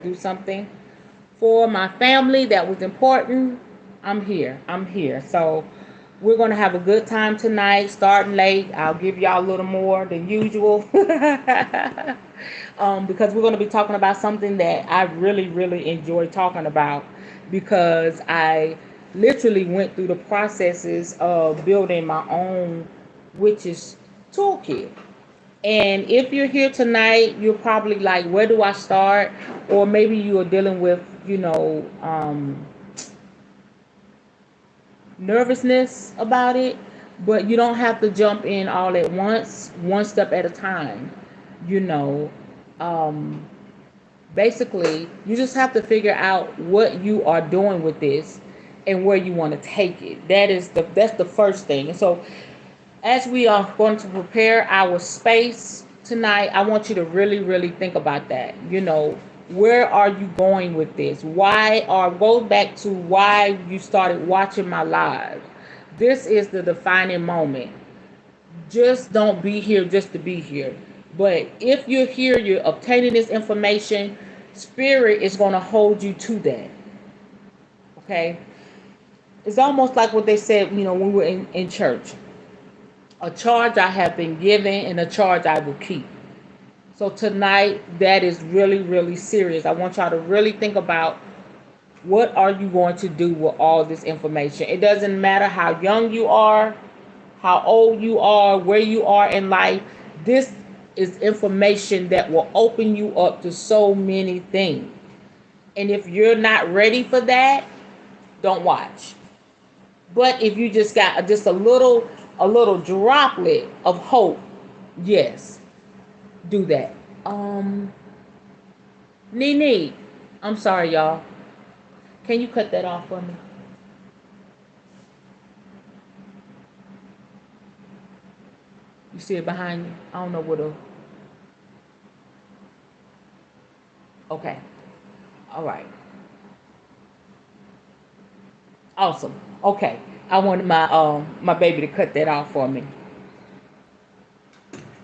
do something for my family that was important, I'm here. I'm here. So we're going to have a good time tonight, starting late. I'll give y'all a little more than usual because we're going to be talking about something that I really, really enjoy talking about because I literally went through the processes of building my own witches toolkit. And if you're here tonight, you're probably like, where do I start? Or maybe you are dealing with, nervousness about it, but you don't have to jump in all at once, one step at a time. You know, um, basically, you just have to figure out what you are doing with this and where you want to take it. That's the first thing. And so as we are going to prepare our space tonight, I want you to really, really think about that. Where are you going with this? Go back to why you started watching my live. This is the defining moment. Just don't be here just to be here. But if you're here, you're obtaining this information, spirit is going to hold you to that. Okay? It's almost like what they said, when we were in church. A charge I have been given and a charge I will keep. So tonight, that is really, really serious. I want y'all to really think about what are you going to do with all this information. It doesn't matter how young you are, how old you are, where you are in life. This is information that will open you up to so many things. And if you're not ready for that, don't watch. But if you just got just a little droplet of hope, yes, do that. Nene, I'm sorry, y'all. Can you cut that off for me? You see it behind you? I don't know what a. Okay. All right. Awesome. Okay. I wanted my baby to cut that off for me.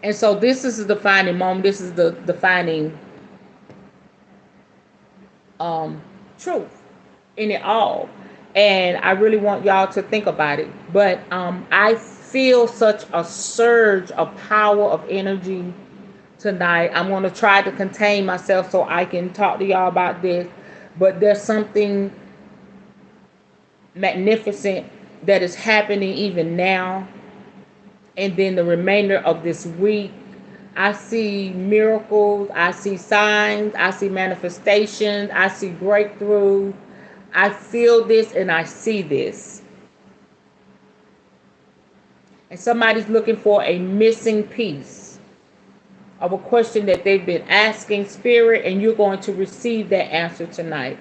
And so this is the defining moment. This is the defining um truth in it all. And I really want y'all to think about it. But I feel such a surge of power of energy tonight. I'm going to try to contain myself so I can talk to y'all about this. But there's something magnificent that is happening even now. And then the remainder of this week, I see miracles, I see signs, I see manifestations, I see breakthrough. I feel this and I see this. And somebody's looking for a missing piece of a question that they've been asking spirit, and you're going to receive that answer tonight.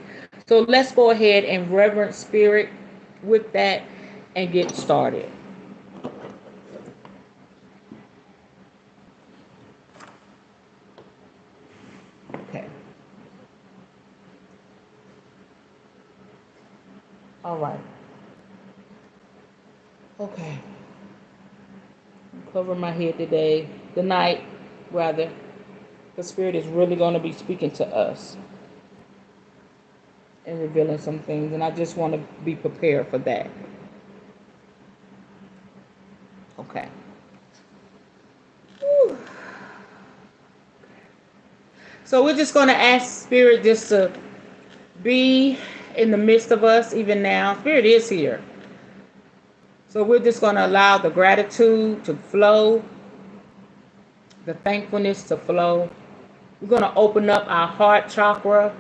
So let's go ahead and reverence spirit with that and get started. Okay. All right. Okay. Cover my head today, tonight, rather. The Spirit is really going to be speaking to us and revealing some things, and I just want to be prepared for that. Okay. Whew. So we're just going to ask Spirit just to be in the midst of us even now. Spirit is here. So we're just going to allow the gratitude to flow, the thankfulness to flow. We're going to open up our heart chakra.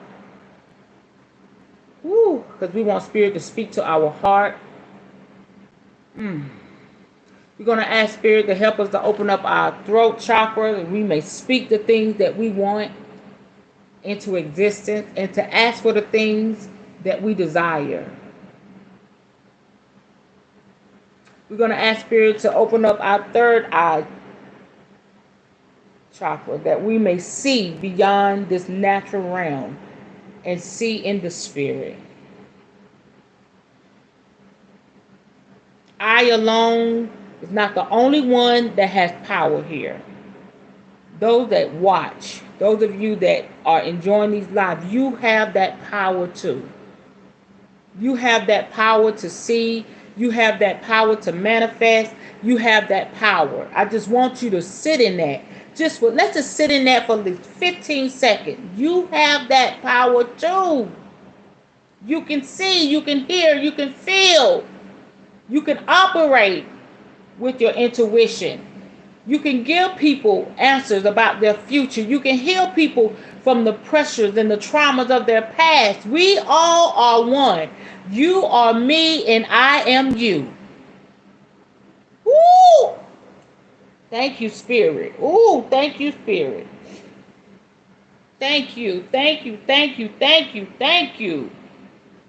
Woo, because we want Spirit to speak to our heart. We're going to ask Spirit to help us to open up our throat chakra, that we may speak the things that we want into existence and to ask for the things that we desire. We're going to ask Spirit to open up our third eye chakra, that we may see beyond this natural realm and see in the Spirit. I alone is not the only one that has power here. those that watch, those of you that are enjoying these lives, you have that power too. You have that power to see. You have that power to manifest. You have that power. I just want you to sit in that. Let's just sit in that for at least 15 seconds. You have that power too. You can see, you can hear, you can feel. You can operate with your intuition. You can give people answers about their future. You can heal people from the pressures and the traumas of their past. We all are one. You are me and I am you. Woo! Thank you, Spirit. Ooh, thank you, Spirit. Thank you, thank you, thank you, thank you, thank you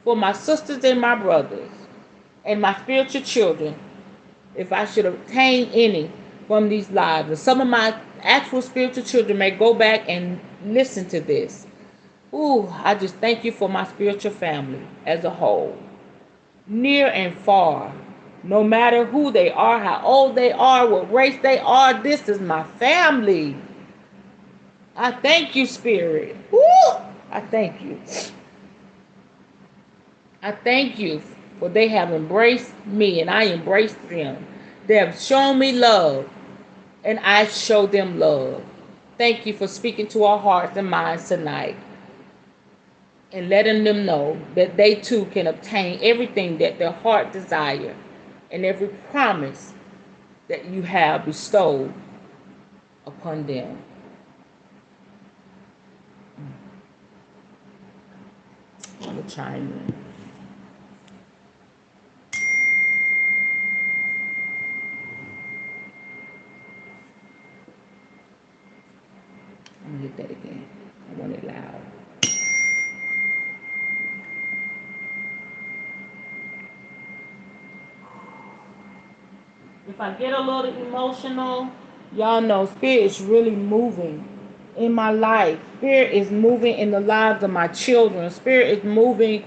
for my sisters and my brothers and my spiritual children. If I should obtain any from these lives, and some of my actual spiritual children may go back and listen to this. Ooh, I just thank you for my spiritual family as a whole, near and far. No matter who they are, how old they are, what race they are, this is my family. I thank you, Spirit. Woo! I thank you. I thank you for they have embraced me and I embraced them. They have shown me love and I show them love. Thank you for speaking to our hearts and minds tonight and letting them know that they too can obtain everything that their heart desires and every promise that you have bestowed upon them. I'm going to chime in. I'm going to hit that again. I want it loud. If I get a little emotional, y'all know Spirit is really moving in my life. Spirit is moving in the lives of my children. Spirit is moving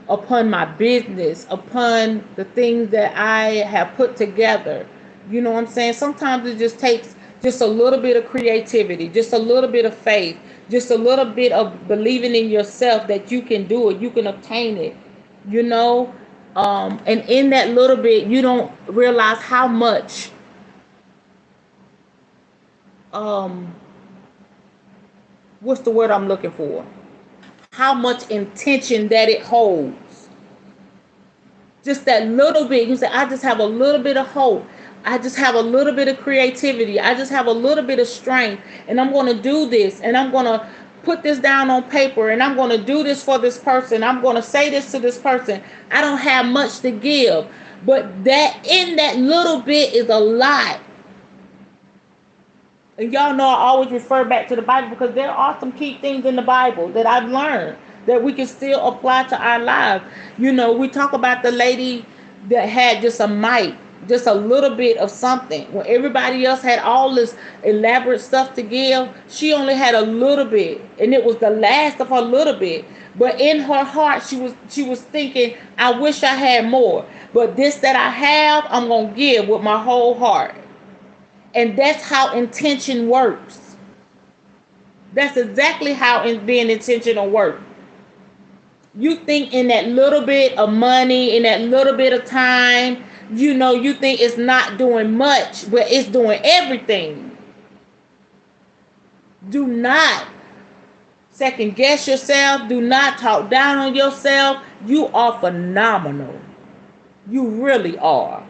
upon my business, upon the things that I have put together. You know what I'm saying? Sometimes it just takes just a little bit of creativity, just a little bit of faith, just a little bit of believing in yourself that you can do it, you can obtain it, you know? And in that little bit, you don't realize how much what's the word I'm looking for? How much intention that it holds. Just that little bit. You say, I just have a little bit of hope. I just have a little bit of creativity. I just have a little bit of strength. And I'm going to do this. And I'm going to put this down on paper. And I'm going to do this for this person. I'm going to say this to this person. I don't have much to give. But that in that little bit is a lot. And y'all know I always refer back to the Bible because there are some key things in the Bible that I've learned that we can still apply to our lives. You know, we talk about the lady that had just a mite, just a little bit of something. When everybody else had all this elaborate stuff to give, she only had a little bit, and it was the last of her little bit. But in her heart, she was thinking, I wish I had more. But this that I have, I'm going to give with my whole heart. And that's how intention works. That's exactly how being intentional works. You think in that little bit of money, in that little bit of time, you know, you think it's not doing much, but it's doing everything. Do not second guess yourself. Do not talk down on yourself. You are phenomenal. You really are.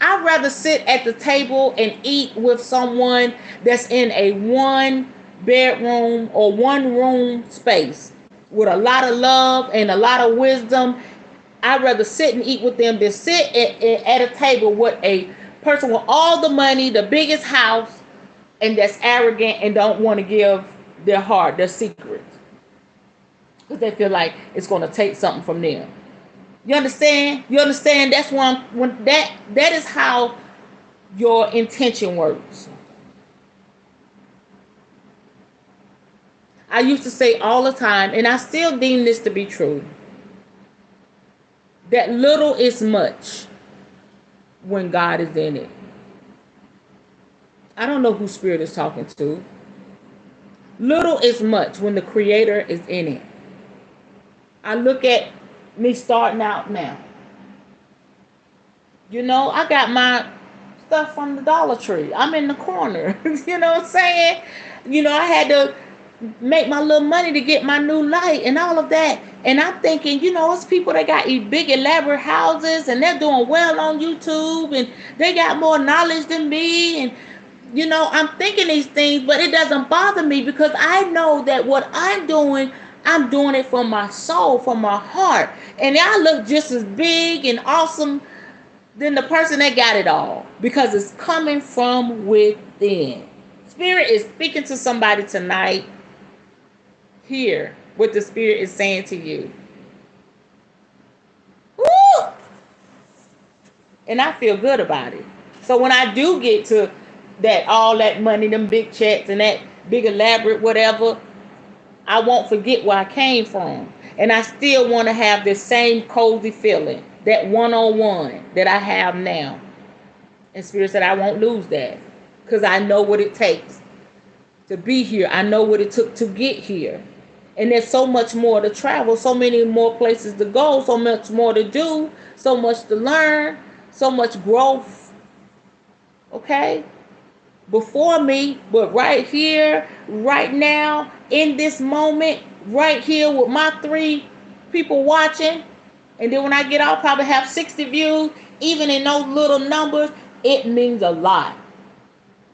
I'd rather sit at the table and eat with someone that's in a one bedroom or one room space with a lot of love and a lot of wisdom. I'd rather sit and eat with them than sit at a table with a person with all the money, the biggest house, and that's arrogant and don't want to give their heart, their secrets, because they feel like it's going to take something from them. You understand? You understand? That's when that is how your intention works. I used to say all the time, and I still deem this to be true, that little is much when God is in it. I don't know who spirit is talking to. Little is much when the creator is in it. I look at me starting out now. I got my stuff from the Dollar Tree. I'm in the corner. You know what I'm saying? I had to make my little money to get my new light and all of that. And I'm thinking, it's people that got big elaborate houses and they're doing well on YouTube and they got more knowledge than me. And I'm thinking these things, but it doesn't bother me because I know that what I'm doing it from my soul, from my heart. And I look just as big and awesome than the person that got it all because it's coming from within. Spirit is speaking to somebody tonight. Hear what the Spirit is saying to you. Woo! And I feel good about it. So when I do get to all that money, them big checks and that big elaborate whatever, I won't forget where I came from. And I still want to have this same cozy feeling, that one-on-one that I have now. And Spirit said I won't lose that because I know what it takes to be here. I know what it took to get here. And there's so much more to travel, so many more places to go, so much more to do, so much to learn, so much growth. Okay? Before me, but right here, right now, in this moment, right here with my 3 people watching. And then when I get off, probably have 60 views. Even in those little numbers, it means a lot.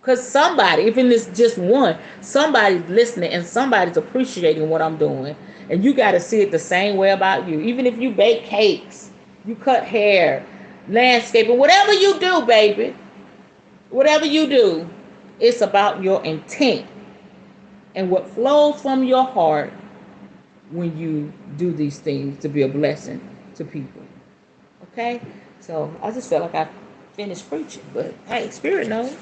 Because somebody, even if it's just one, somebody's listening and somebody's appreciating what I'm doing. And you got to see it the same way about you. Even if you bake cakes, you cut hair, landscaping, whatever you do, baby, whatever you do, it's about your intent and what flows from your heart when you do these things to be a blessing to people. Okay? So I just felt like I finished preaching. But hey, Spirit knows.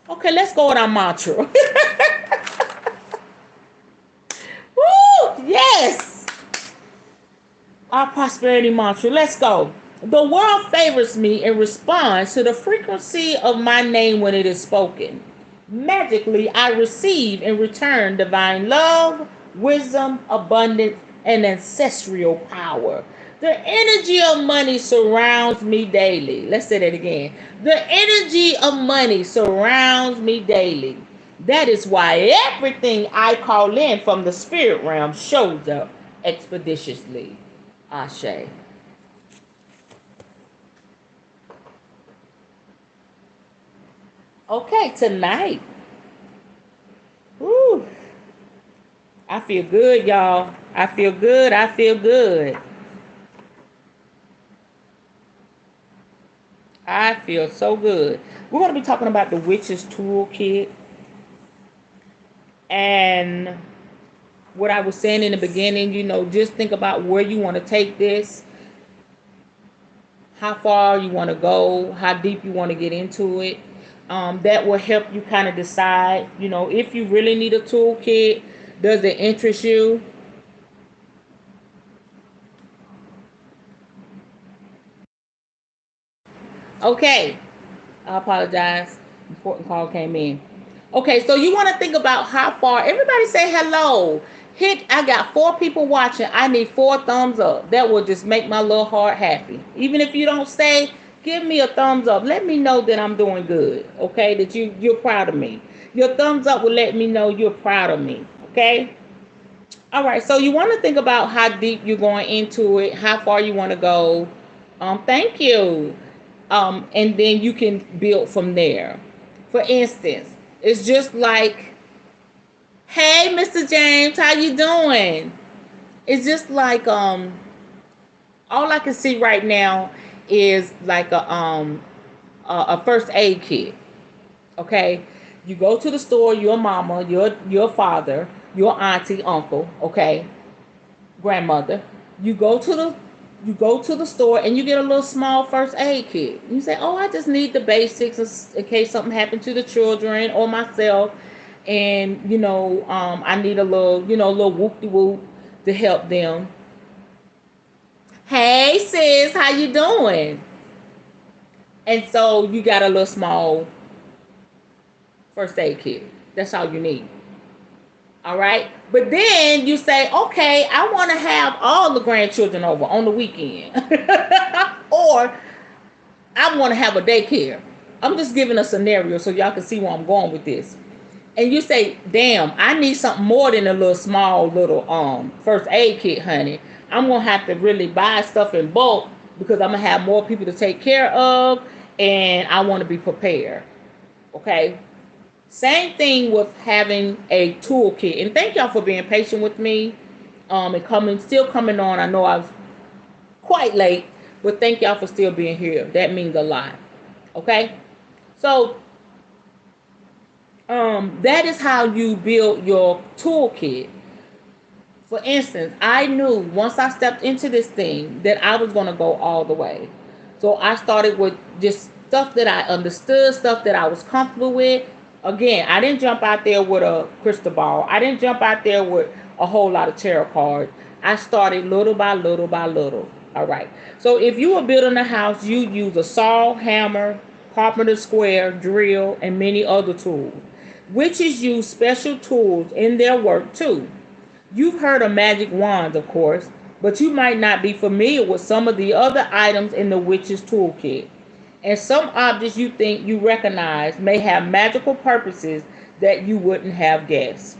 Okay, let's go with our mantra. Woo! Yes! Our prosperity mantra. Let's go. The world favors me and responds to the frequency of my name when it is spoken. Magically, I receive in return divine love, wisdom, abundance, and ancestral power. The energy of money surrounds me daily. Let's say that again. The energy of money surrounds me daily. That is why everything I call in from the spirit realm shows up expeditiously. Ashe. Okay, tonight. Woo. I feel good, y'all. I feel good. I feel good. I feel so good. We're going to be talking about the Witch's Toolkit. And what I was saying in the beginning, just think about where you want to take this, how far you want to go, how deep you want to get into it. That will help you kind of decide, if you really need a toolkit, does it interest you? Okay. I apologize. Important call came in. Okay, so you want to think about how far. Everybody say hello. I got 4 people watching. I need 4 thumbs up. That will just make my little heart happy. Even if you don't stay, give me a thumbs up. Let me know that I'm doing good. Okay, that you're proud of me. Your thumbs up will let me know you're proud of me. Okay. All right. So you want to think about how deep you're going into it, how far you want to go. Thank you. And then you can build from there. For instance, it's just like, hey, Mr. James, how you doing? It's just like all I can see right now is like a first aid kit. Okay, you go to the store, your mama, your father, your auntie, uncle, okay, grandmother. You go to the store and you get a little small first aid kit. You say, oh, I just need the basics in case something happened to the children or myself. And, I need a little whoop-de-whoop to help them. Hey, sis, how you doing? And so you got a little small first aid kit. That's all you need. All right. But then you say, okay, I want to have all the grandchildren over on the weekend. Or I want to have a daycare. I'm just giving a scenario so y'all can see where I'm going with this. And you say, damn, I need something more than a little small little first aid kit, honey. I'm gonna have to really buy stuff in bulk because I'm gonna have more people to take care of, and I want to be prepared. Okay. Same thing with having a toolkit. And thank y'all for being patient with me. And still coming on. I know I was quite late, but thank y'all for still being here. That means a lot. Okay. So that is how you build your toolkit. For instance, I knew once I stepped into this thing that I was going to go all the way. So I started with just stuff that I understood, stuff that I was comfortable with. Again, I didn't jump out there with a crystal ball. I didn't jump out there with a whole lot of tarot cards. I started little by little by little. All right. So if you were building a house, you use a saw, hammer, carpenter square, drill, and many other tools. Witches use special tools in their work too. You've heard of magic wands, of course, but you might not be familiar with some of the other items in the witch's toolkit. And some objects you think you recognize may have magical purposes that you wouldn't have guessed.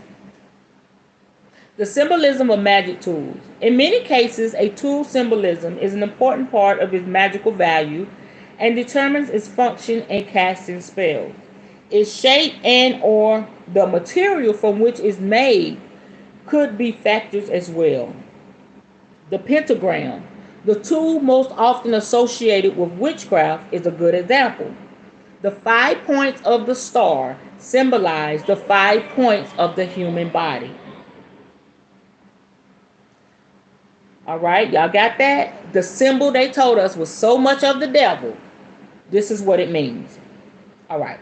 The symbolism of magic tools. In many cases, a tool's symbolism is an important part of its magical value and determines its function in casting spells. Its shape and or the material from which it's made could be factors as well. The pentagram, the tool most often associated with witchcraft, is a good example. The 5 points of the star symbolize the 5 points of the human body. All right, y'all got that? The symbol they told us was so much of the devil. This is what it means. All right.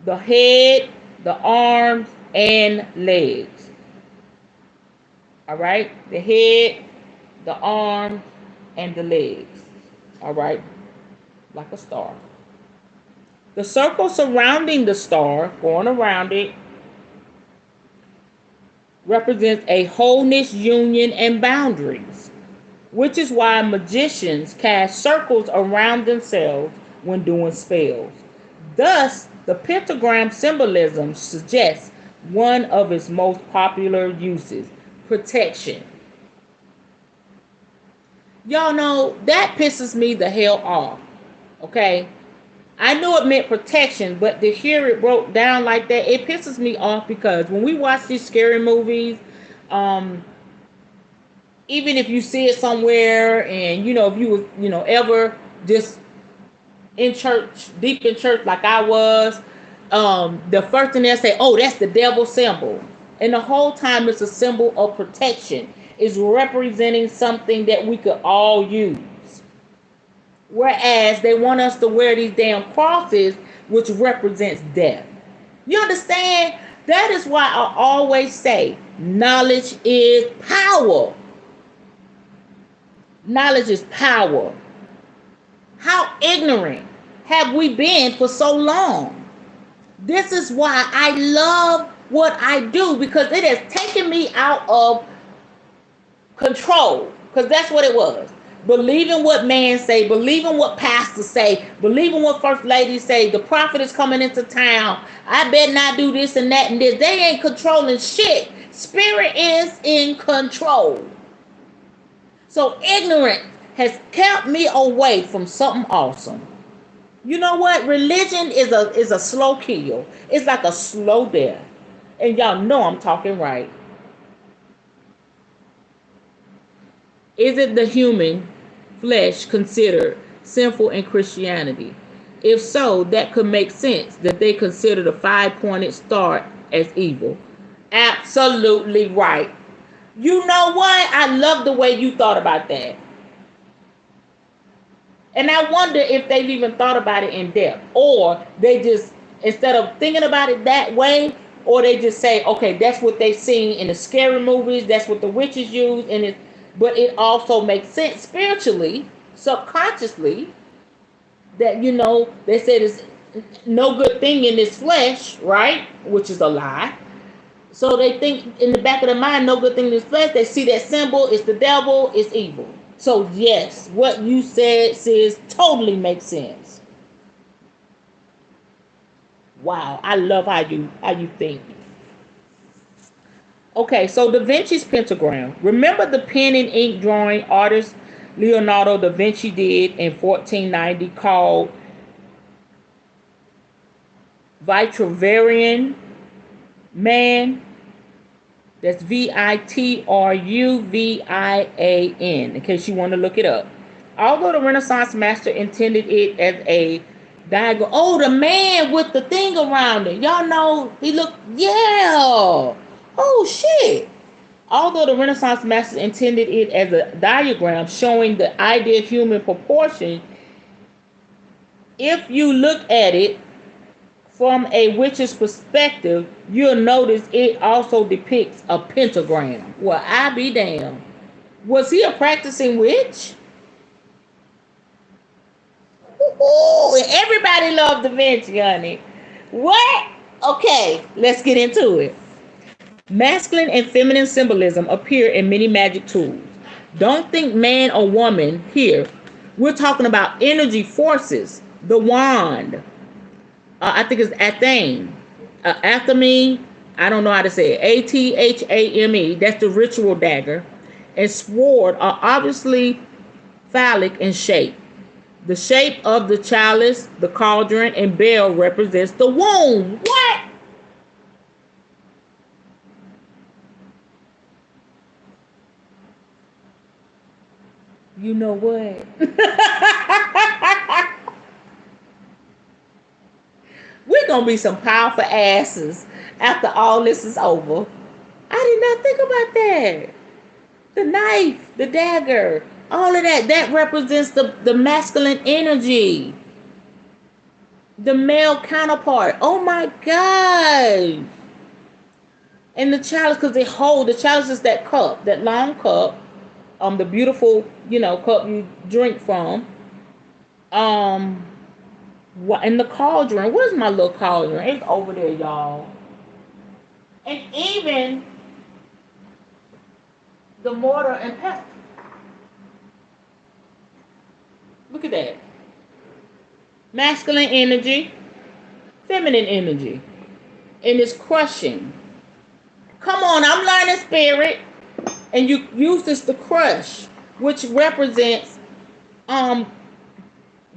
The head, the arms, and legs. All right. The head, the arms, and the legs. All right. Like a star. The circle surrounding the star, going around it, represents a wholeness, union, and boundaries, which is why magicians cast circles around themselves when doing spells. Thus, the pentagram symbolism suggests one of its most popular uses, protection. Y'all know that pisses me the hell off. Okay? I knew it meant protection, but to hear it broke down like that, it pisses me off because when we watch these scary movies, even if you see it somewhere and, if you was, ever just in church, deep in church like I was, the first thing they'll say, oh, that's the devil symbol. And the whole time it's a symbol of protection. It's representing something that we could all use. Whereas they want us to wear these damn crosses, which represents death. You understand? That is why I always say knowledge is power. Knowledge is power. How ignorant have we been for so long? This is why I love what I do, because it has taken me out of control, because that's what it was. Believing what man say, believing what pastors say, believing what first ladies say, the prophet is coming into town, I better not do this and that and this. They ain't controlling shit. Spirit is in control. So ignorance has kept me away from something awesome. You know what? Religion is a slow kill. It's like a slow death. And y'all know I'm talking right. Is it the human flesh considered sinful in Christianity? If so, that could make sense that they consider the 5-pointed star as evil. Absolutely right. You know what? I love the way you thought about that. And I wonder if they've even thought about it in depth. Or they just, instead of thinking about it that way, or they just say, okay, that's what they seen in the scary movies, that's what the witches use, but it also makes sense spiritually, subconsciously, that, they said no good thing in this flesh, right? Which is a lie. So they think in the back of their mind, no good thing in this flesh. They see that symbol, it's the devil, it's evil. So yes, what you said says totally makes sense. Wow, I love how you think. Okay, so Da Vinci's pentagram. Remember the pen and ink drawing artist Leonardo da Vinci did in 1490 called Vitruvian Man? That's Vitruvian, in case you want to look it up. Although the Renaissance master intended it as a diagram. Oh, the man with the thing around it. Y'all know he looked, yeah. Oh, shit. Although the Renaissance masters intended it as a diagram showing the ideal human proportion, if you look at it from a witch's perspective, you'll notice it also depicts a pentagram. Well, I be damned. Was he a practicing witch? Ooh, everybody loved Da Vinci, honey. What? Okay, let's get into it. Masculine and feminine symbolism appear in many magic tools. Don't think man or woman here. We're talking about energy forces. The wand. I think it's Athame. Athame. I don't know how to say it. Athame. That's the ritual dagger. And sword are obviously phallic in shape. The shape of the chalice, the cauldron, and bell represents the womb. What? You know what? We're going to be some powerful asses after all this is over. I did not think about that. The knife, the dagger, all of that. That represents the masculine energy. The male counterpart. Oh my God. And the chalice, because the chalice is that cup, that long cup, the beautiful, cup you drink from. In the cauldron. Where's my little cauldron? It's over there, y'all. And even the mortar and pestle. Look at that. Masculine energy, feminine energy. And it's crushing. Come on, I'm learning spirit. And you use this to crush, which represents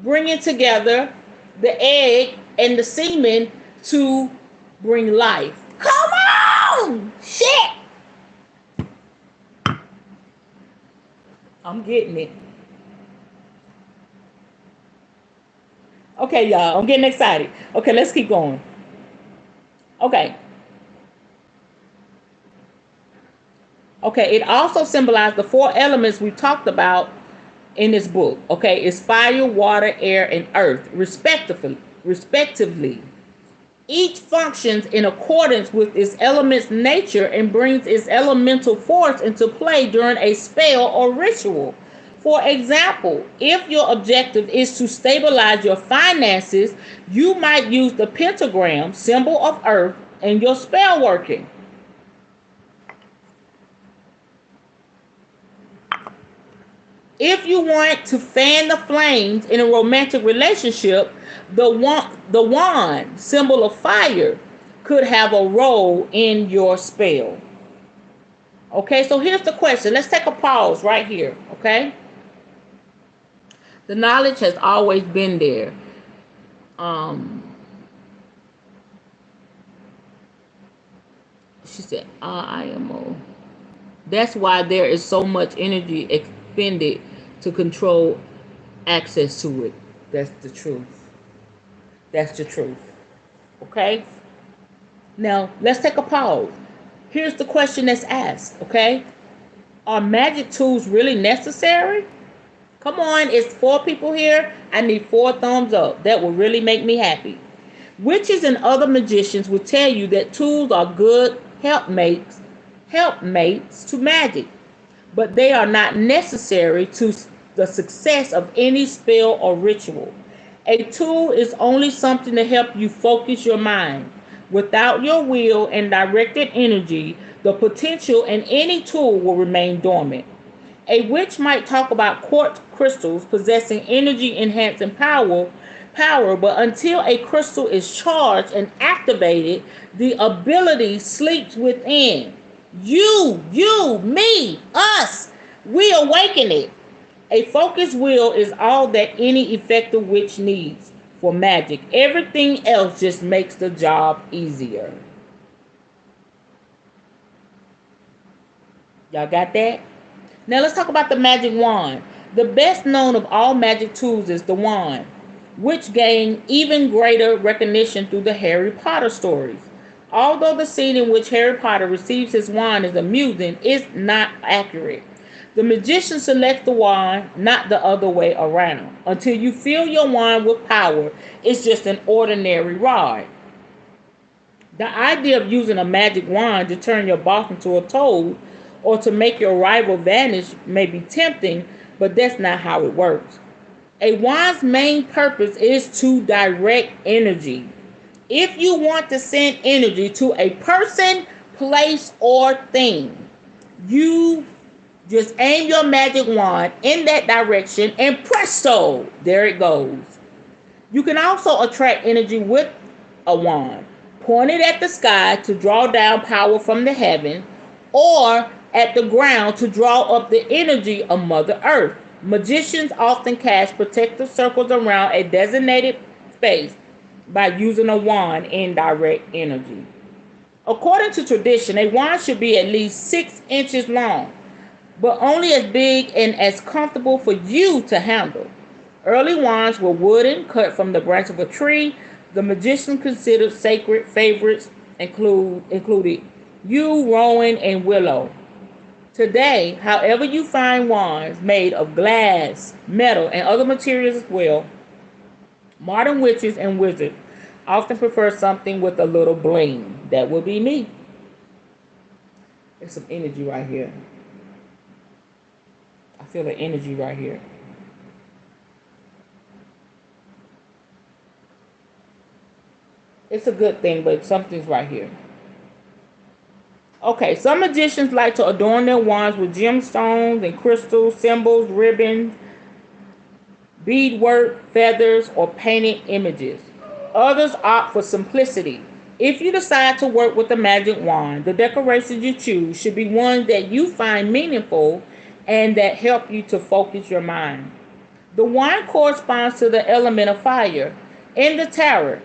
bringing together the egg and the semen to bring life. Come on! Shit! I'm getting it. Okay, y'all. I'm getting excited. Okay, let's keep going. Okay. Okay, it also symbolized the four elements we talked about in this book. Okay, it's fire, water, air, and earth, respectively. Each functions in accordance with its element's nature and brings its elemental force into play during a spell or ritual. For example, if your objective is to stabilize your finances, you might use the pentagram, symbol of earth, in your spell working. If you want to fan the flames in a romantic relationship, the wand, symbol of fire, could have a role in your spell. Okay, so here's the question. Let's take a pause right here, okay? The knowledge has always been there. She said, IMO. That's why there is so much energy expended to control access to it. That's the truth. That's the truth. Okay? Now, let's take a pause. Here's the question that's asked, okay? Are magic tools really necessary? Come on, it's 4 people here. I need 4 thumbs up. That will really make me happy. Witches and other magicians will tell you that tools are good helpmates to magic, but they are not necessary to the success of any spell or ritual. A tool is only something to help you focus your mind. Without your will and directed energy, the potential in any tool will remain dormant. A witch might talk about quartz crystals possessing energy enhancing power, but until a crystal is charged and activated, the ability sleeps within. Me, us. We awaken it. A focused will is all that any effective witch needs for magic. Everything else just makes the job easier. Y'all got that? Now let's talk about the magic wand. The best known of all magic tools is the wand, which gained even greater recognition through the Harry Potter stories. Although the scene in which Harry Potter receives his wand is amusing, it's not accurate. The magician selects the wand, not the other way around. Until you fill your wand with power, it's just an ordinary rod. The idea of using a magic wand to turn your boss into a toad or to make your rival vanish may be tempting, but that's not how it works. A wand's main purpose is to direct energy. If you want to send energy to a person, place, or thing, you just aim your magic wand in that direction and presto, there it goes. You can also attract energy with a wand. Point it at the sky to draw down power from the heaven, or at the ground to draw up the energy of Mother Earth. Magicians often cast protective circles around a designated space by using a wand in direct energy. According to tradition, a wand should be at least 6 inches long, but only as big and as comfortable for you to handle. Early wands were wooden, cut from the branch of a tree. The magician considered sacred favorites included yew, rowan, and willow. Today, however, you find wands made of glass, metal, and other materials as well. Modern witches and wizards often prefer something with a little bling. That would be me. There's some energy right here. I feel the energy right here. It's a good thing, but something's right here. Okay, some magicians like to adorn their wands with gemstones and crystals, symbols, ribbons, beadwork, feathers, or painted images. Others opt for simplicity. If you decide to work with a magic wand, the decorations you choose should be ones that you find meaningful and that help you to focus your mind. The wand corresponds to the element of fire. In the tarot,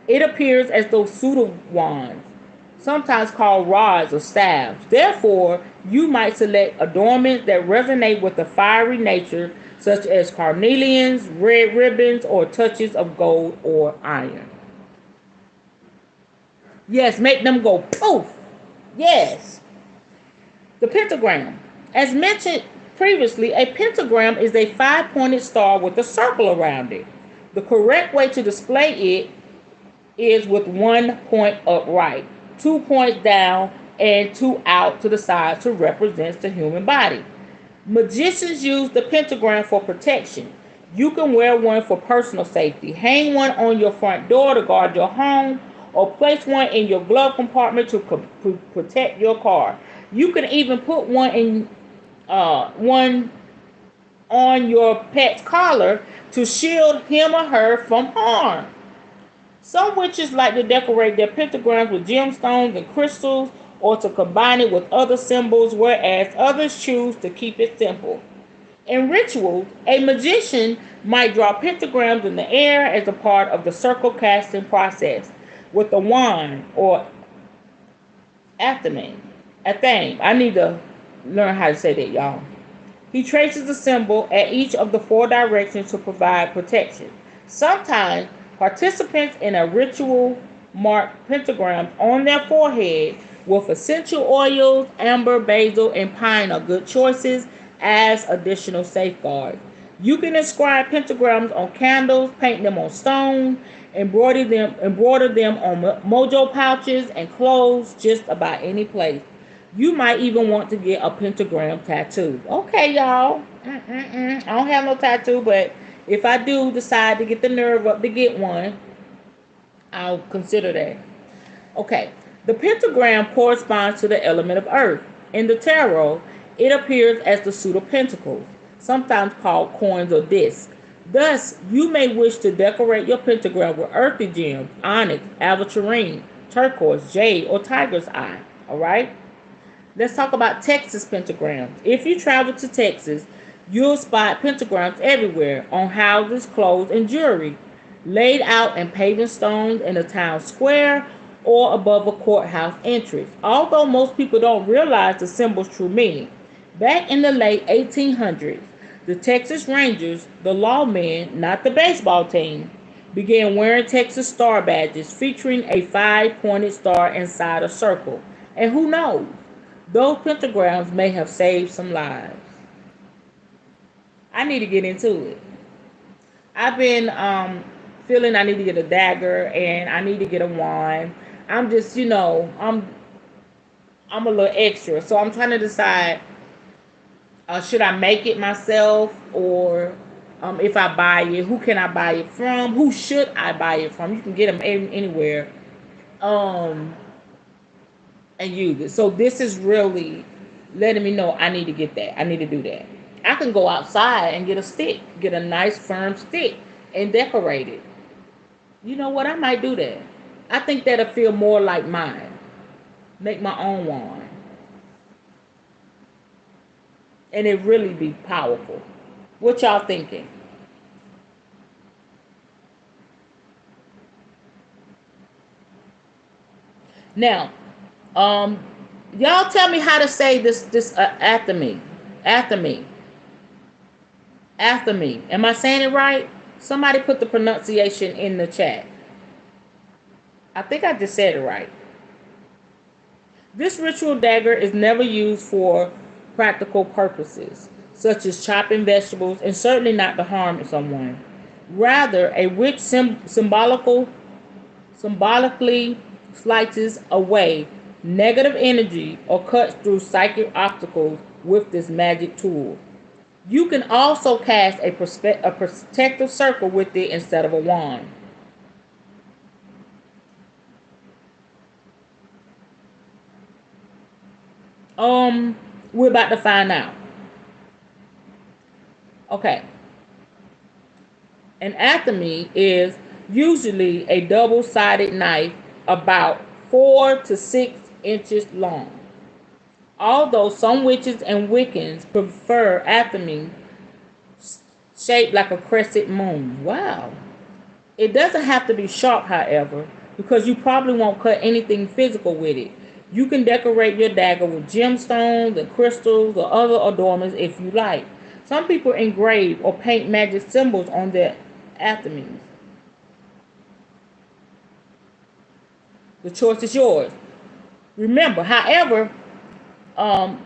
it appears as though suit wands, sometimes called rods or staves. Therefore, you might select adornments that resonate with the fiery nature, such as carnelians, red ribbons, or touches of gold or iron. Yes, make them go poof. Yes. The pentagram. As mentioned previously, a pentagram is a 5-pointed star with a circle around it. The correct way to display it is with 1 point upright, 2 points down, and 2 out to the side to represent the human body. Magicians use the pentagram for protection. You can wear one for personal safety, hang one on your front door to guard your home, or place one in your glove compartment to protect your car. You can even put one on your pet's collar to shield him or her from harm. Some witches like to decorate their pentagrams with gemstones and crystals or to combine it with other symbols, whereas others choose to keep it simple. In rituals, a magician might draw pentagrams in the air as a part of the circle casting process with a wand or athame. I need to learn how to say that, y'all. He traces the symbol at each of the 4 directions to provide protection. Sometimes participants in a ritual mark pentagrams on their forehead with essential oils. Amber, basil, and pine are good choices as additional safeguards. You can inscribe pentagrams on candles, paint them on stone, embroider them on mojo pouches and clothes, just about any place. You might even want to get a pentagram tattoo. Okay, y'all. I don't have no tattoo, but If I do decide to get the nerve up to get one, I'll consider that. Okay, the pentagram corresponds to the element of earth. In the tarot, it appears as the suit of pentacles, sometimes called coins or discs. Thus, you may wish to decorate your pentagram with earthy gems, onyx, aventurine, turquoise, jade, or tiger's eye. All right? Let's talk about Texas pentagrams. If you travel to Texas, you'll spot pentagrams everywhere on houses, clothes, and jewelry, laid out in paving stones in a town square or above a courthouse entrance. Although most people don't realize the symbol's true meaning. Back in the late 1800s, the Texas Rangers, the lawmen, not the baseball team, began wearing Texas star badges featuring a five-pointed star inside a circle. And who knows? Those pentagrams may have saved some lives. I need to get into it. I've been feeling I need to get a dagger and I need to get a wand. I'm just, I'm a little extra, so I'm trying to decide should I make it myself or if I buy it, who can I buy it from? Who should I buy it from? You can get them anywhere. Um, and use it. So this is really letting me know I need to get that. I need to do that. I can go outside and get a stick, get a nice firm stick and decorate it. You know what? I might do that. I think that'll feel more like mine. Make my own wand. And it really be powerful. What y'all thinking? Now, um, y'all tell me how to say this after me. After me. After me. Am I saying it right? Somebody put the pronunciation in the chat. I think I just said it right. This ritual dagger is never used for practical purposes, such as chopping vegetables, and certainly not to harm someone. Rather, a witch symbolically slices away negative energy or cuts through psychic obstacles with this magic tool. You can also cast a protective circle with it instead of a wand. We're about to find out. Okay. An atomy is usually a double-sided knife about 4 to 6 inches long. Although some witches and Wiccans prefer atomy shaped like a crescent moon. Wow. It doesn't have to be sharp, however, because you probably won't cut anything physical with it. You can decorate your dagger with gemstones and crystals or other adornments if you like. Some people engrave or paint magic symbols on their atomies. The choice is yours. Remember, however, um,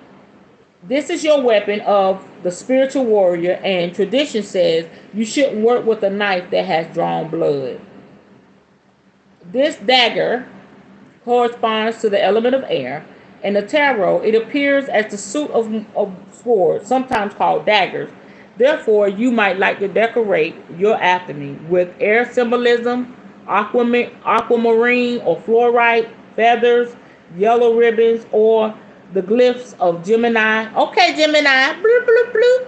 this is your weapon of the spiritual warrior, and tradition says you shouldn't work with a knife that has drawn blood. This dagger corresponds to the element of air. In the tarot, it appears as the suit of swords, sometimes called daggers. Therefore, you might like to decorate your atomy with air symbolism, aquamarine or fluorite, feathers, yellow ribbons, or the glyphs of Gemini. Okay, Gemini, bloop, bloop, bloop.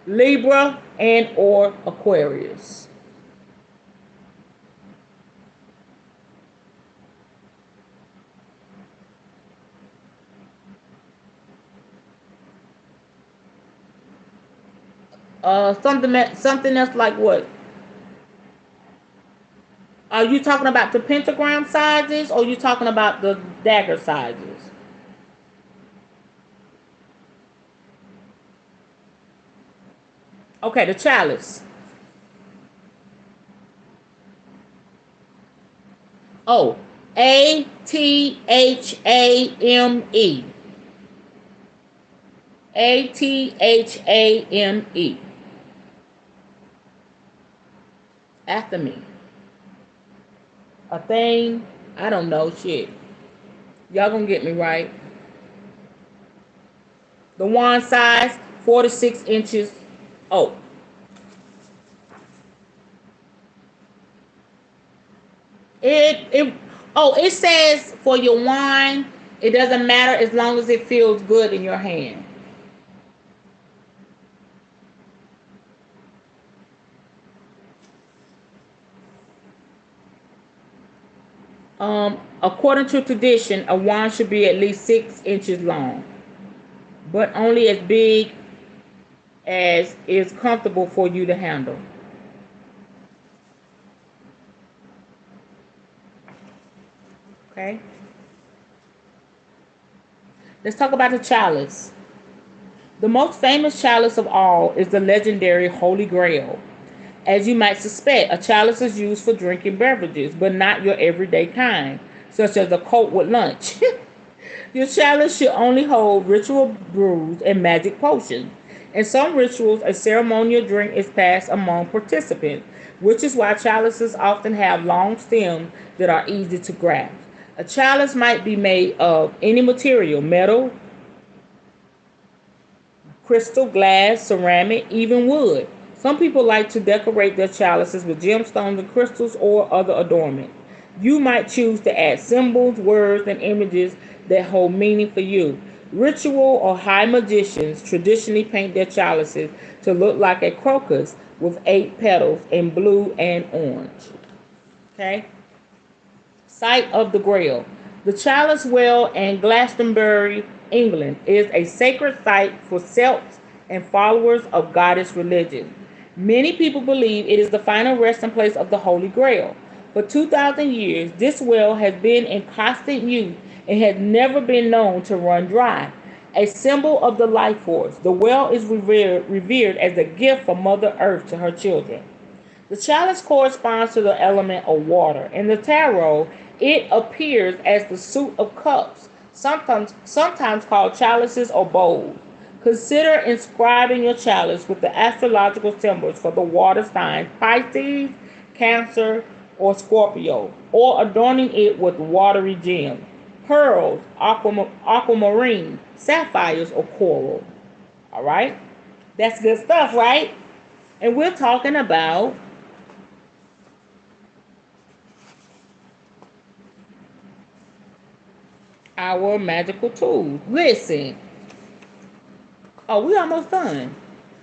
Libra and or Aquarius. Something that's like what? Are you talking about the pentagram sizes or are you talking about the dagger sizes? Okay, the chalice. Oh, Athame. Athame. After me. A thing. I don't know shit. Y'all gonna get me right. The wand size, 4 to 6 inches. Oh, It it says for your wine, it doesn't matter as long as it feels good in your hand. According to tradition, a wand should be at least 6 inches long, but only as big as is comfortable for you to handle. Okay, let's talk about the chalice. The most famous chalice of all is the legendary Holy Grail. As you might suspect, a chalice is used for drinking beverages, but not your everyday kind, such as a Coke with lunch. Your chalice should only hold ritual brews and magic potions. In some rituals, a ceremonial drink is passed among participants, which is why chalices often have long stems that are easy to grasp. A chalice might be made of any material, metal, crystal, glass, ceramic, even wood. Some people like to decorate their chalices with gemstones and crystals or other adornment. You might choose to add symbols, words, and images that hold meaning for you. Ritual or high magicians traditionally paint their chalices to look like a crocus with 8 petals in blue and orange. Okay? Site of the Grail. The Chalice Well in Glastonbury, England, is a sacred site for Celts and followers of goddess religion. Many people believe it is the final resting place of the Holy Grail. For 2,000 years, this well has been in constant use and has never been known to run dry. A symbol of the life force, the well is revered as a gift from Mother Earth to her children. The chalice corresponds to the element of water. In the tarot, it appears as the suit of cups, sometimes called chalices or bowls. Consider inscribing your chalice with the astrological symbols for the water signs Pisces, Cancer, or Scorpio, or adorning it with watery gems, pearls, aquamarine, sapphires, or coral. All right? That's good stuff, right? And we're talking about our magical tools. Listen. Oh, we almost done.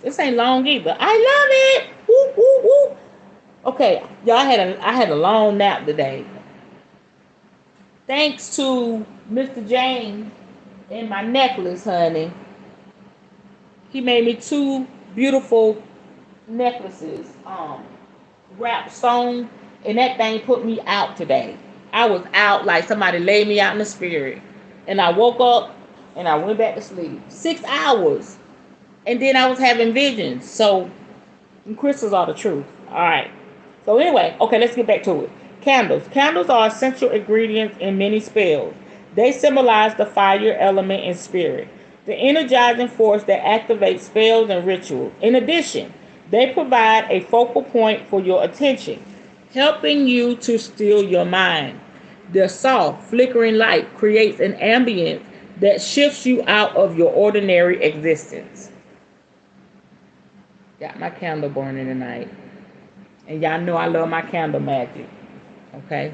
This ain't long either. I love it. Woo, woo, woo. Okay, y'all I had a long nap today. Thanks to Mr. James and my necklace, honey. He made me two beautiful necklaces, wrapped stone, and that thing put me out today. I was out like somebody laid me out in the spirit. And I woke up and I went back to sleep. 6 hours. And then I was having visions. So crystals are the truth. Alright. So anyway, okay, let's get back to it. Candles. Candles are essential ingredients in many spells. They symbolize the fire element and spirit, the energizing force that activates spells and rituals. In addition, they provide a focal point for your attention, helping you to still your mind. Their soft, flickering light creates an ambience that shifts you out of your ordinary existence. Got my candle burning tonight. And y'all know I love my candle magic. Okay?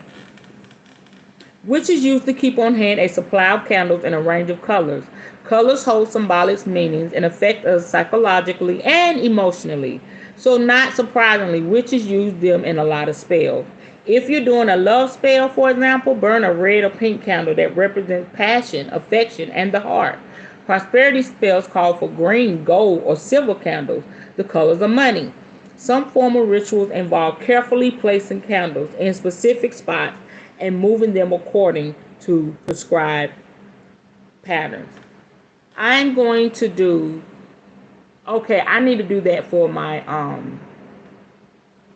Which is used to keep on hand a supply of candles in a range of colors. Colors hold symbolic meanings and affect us psychologically and emotionally. So not surprisingly, witches use them in a lot of spells. If you're doing a love spell, for example, burn a red or pink candle that represents passion, affection, and the heart. Prosperity spells call for green, gold, or silver candles, the colors of money. Some formal rituals involve carefully placing candles in specific spots and moving them according to prescribed patterns. I'm going to do, okay, I need to do that for my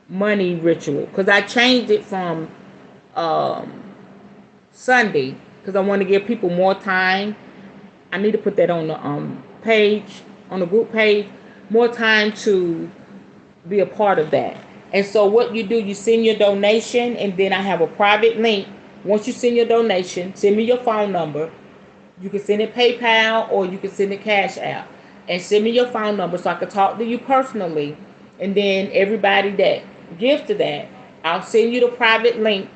money ritual because I changed it from Sunday because I want to give people more time. I need to put that on the page, on the group page, more time to be a part of that. And so what you do, you send your donation, and then I have a private link. Once you send your donation, send me your phone number. You can send it PayPal or you can send it Cash App. And send me your phone number so I can talk to you personally. And then everybody that gives to that, I'll send you the private link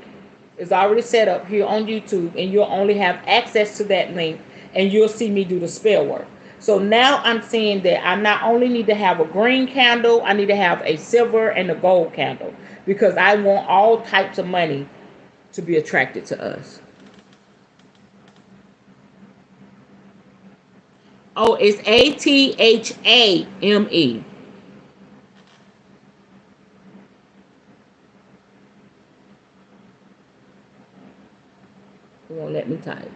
It's already set up here on YouTube, and you'll only have access to that link, and you'll see me do the spell work. So now I'm saying that I not only need to have a green candle, I need to have a silver and a gold candle, because I want all types of money to be attracted to us. Oh, it's ATHAME. It won't let me type.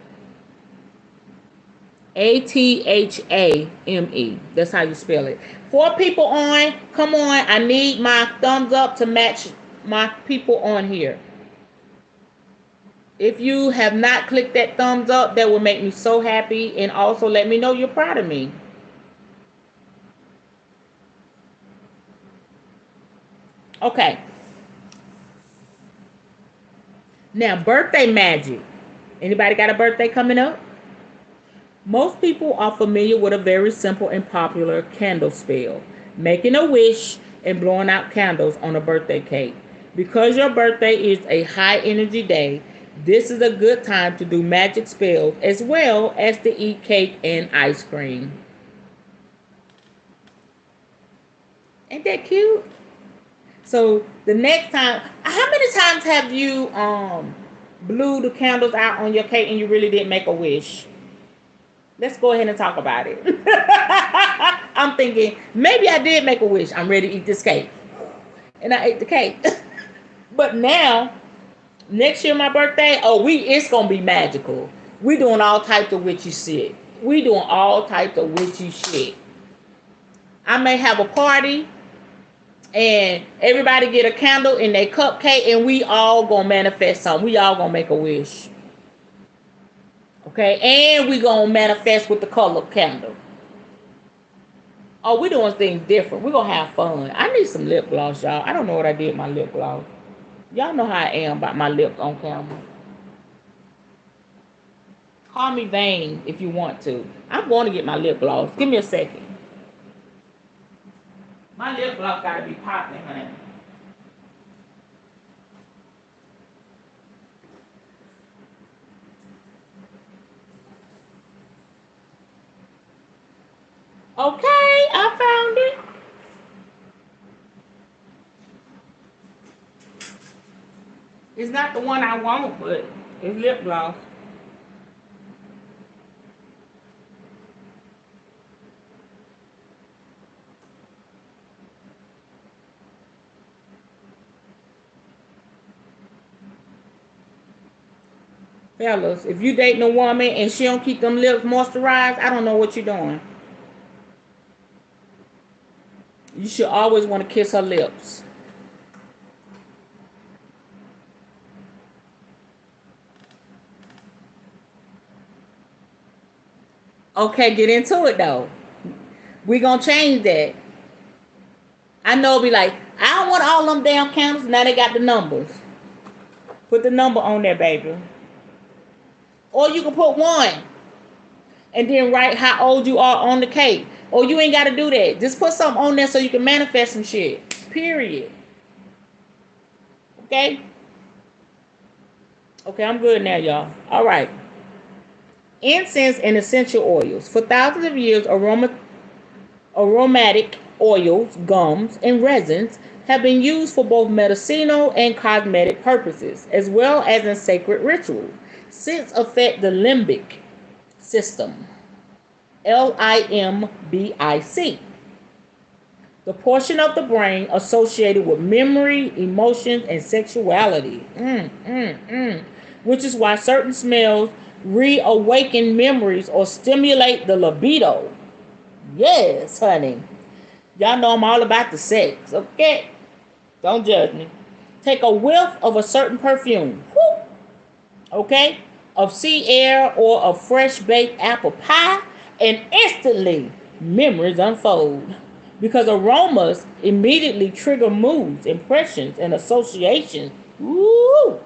ATHAME. That's how you spell it. 4 people on. Come on. I need my thumbs up to match my people on here. If you have not clicked that thumbs up, that will make me so happy. And also let me know you're proud of me. Okay. Now, birthday magic. Anybody got a birthday coming up? Most people are familiar with a very simple and popular candle spell, making a wish and blowing out candles on a birthday cake. Because your birthday is a high energy day, this is a good time to do magic spells as well as to eat cake and ice cream. Ain't that cute? So the next time, how many times have you blew the candles out on your cake and you really didn't make a wish? Let's go ahead and talk about it. I'm thinking maybe I did make a wish. I'm ready to eat this cake, and I ate the cake. But now, next year my birthday, it's gonna be magical. We doing all types of witchy shit. We doing all types of witchy shit. I may have a party, and everybody get a candle in their cupcake, and we all gonna manifest something. We all gonna make a wish. Okay, and we gonna manifest with the color candle. Oh, we doing things different. We gonna have fun. I need some lip gloss, y'all. I don't know what I did with my lip gloss. Y'all know how I am about my lips on camera. Call me vain if you want to. I'm going to get my lip gloss. Give me a second. My lip gloss gotta be popping, honey. Okay, I found it. It's not the one I want, but it's lip gloss. Fellas, if you dating a woman and she don't keep them lips moisturized, I don't know what you're doing. You should always want to kiss her lips. Okay, get into it though. We gonna change that. I know it'll be like, I don't want all them damn candles. Now they got the numbers. Put the number on there, baby. Or you can put one and then write how old you are on the cake. Or you ain't got to do that. Just put something on there so you can manifest some shit. Period. Okay? Okay, I'm good now, y'all. All right. Incense and essential oils. For thousands of years, aromatic oils, gums, and resins have been used for both medicinal and cosmetic purposes, as well as in sacred rituals. Scents affect the limbic system, LIMBIC, the portion of the brain associated with memory, emotions, and sexuality. Which is why certain smells reawaken memories or stimulate the libido. Yes, honey. Y'all know I'm all about the sex, okay? Don't judge me. Take a whiff of a certain perfume, okay, of sea air or a fresh baked apple pie, and instantly memories unfold. Because aromas immediately trigger moods, impressions, and associations. Woo!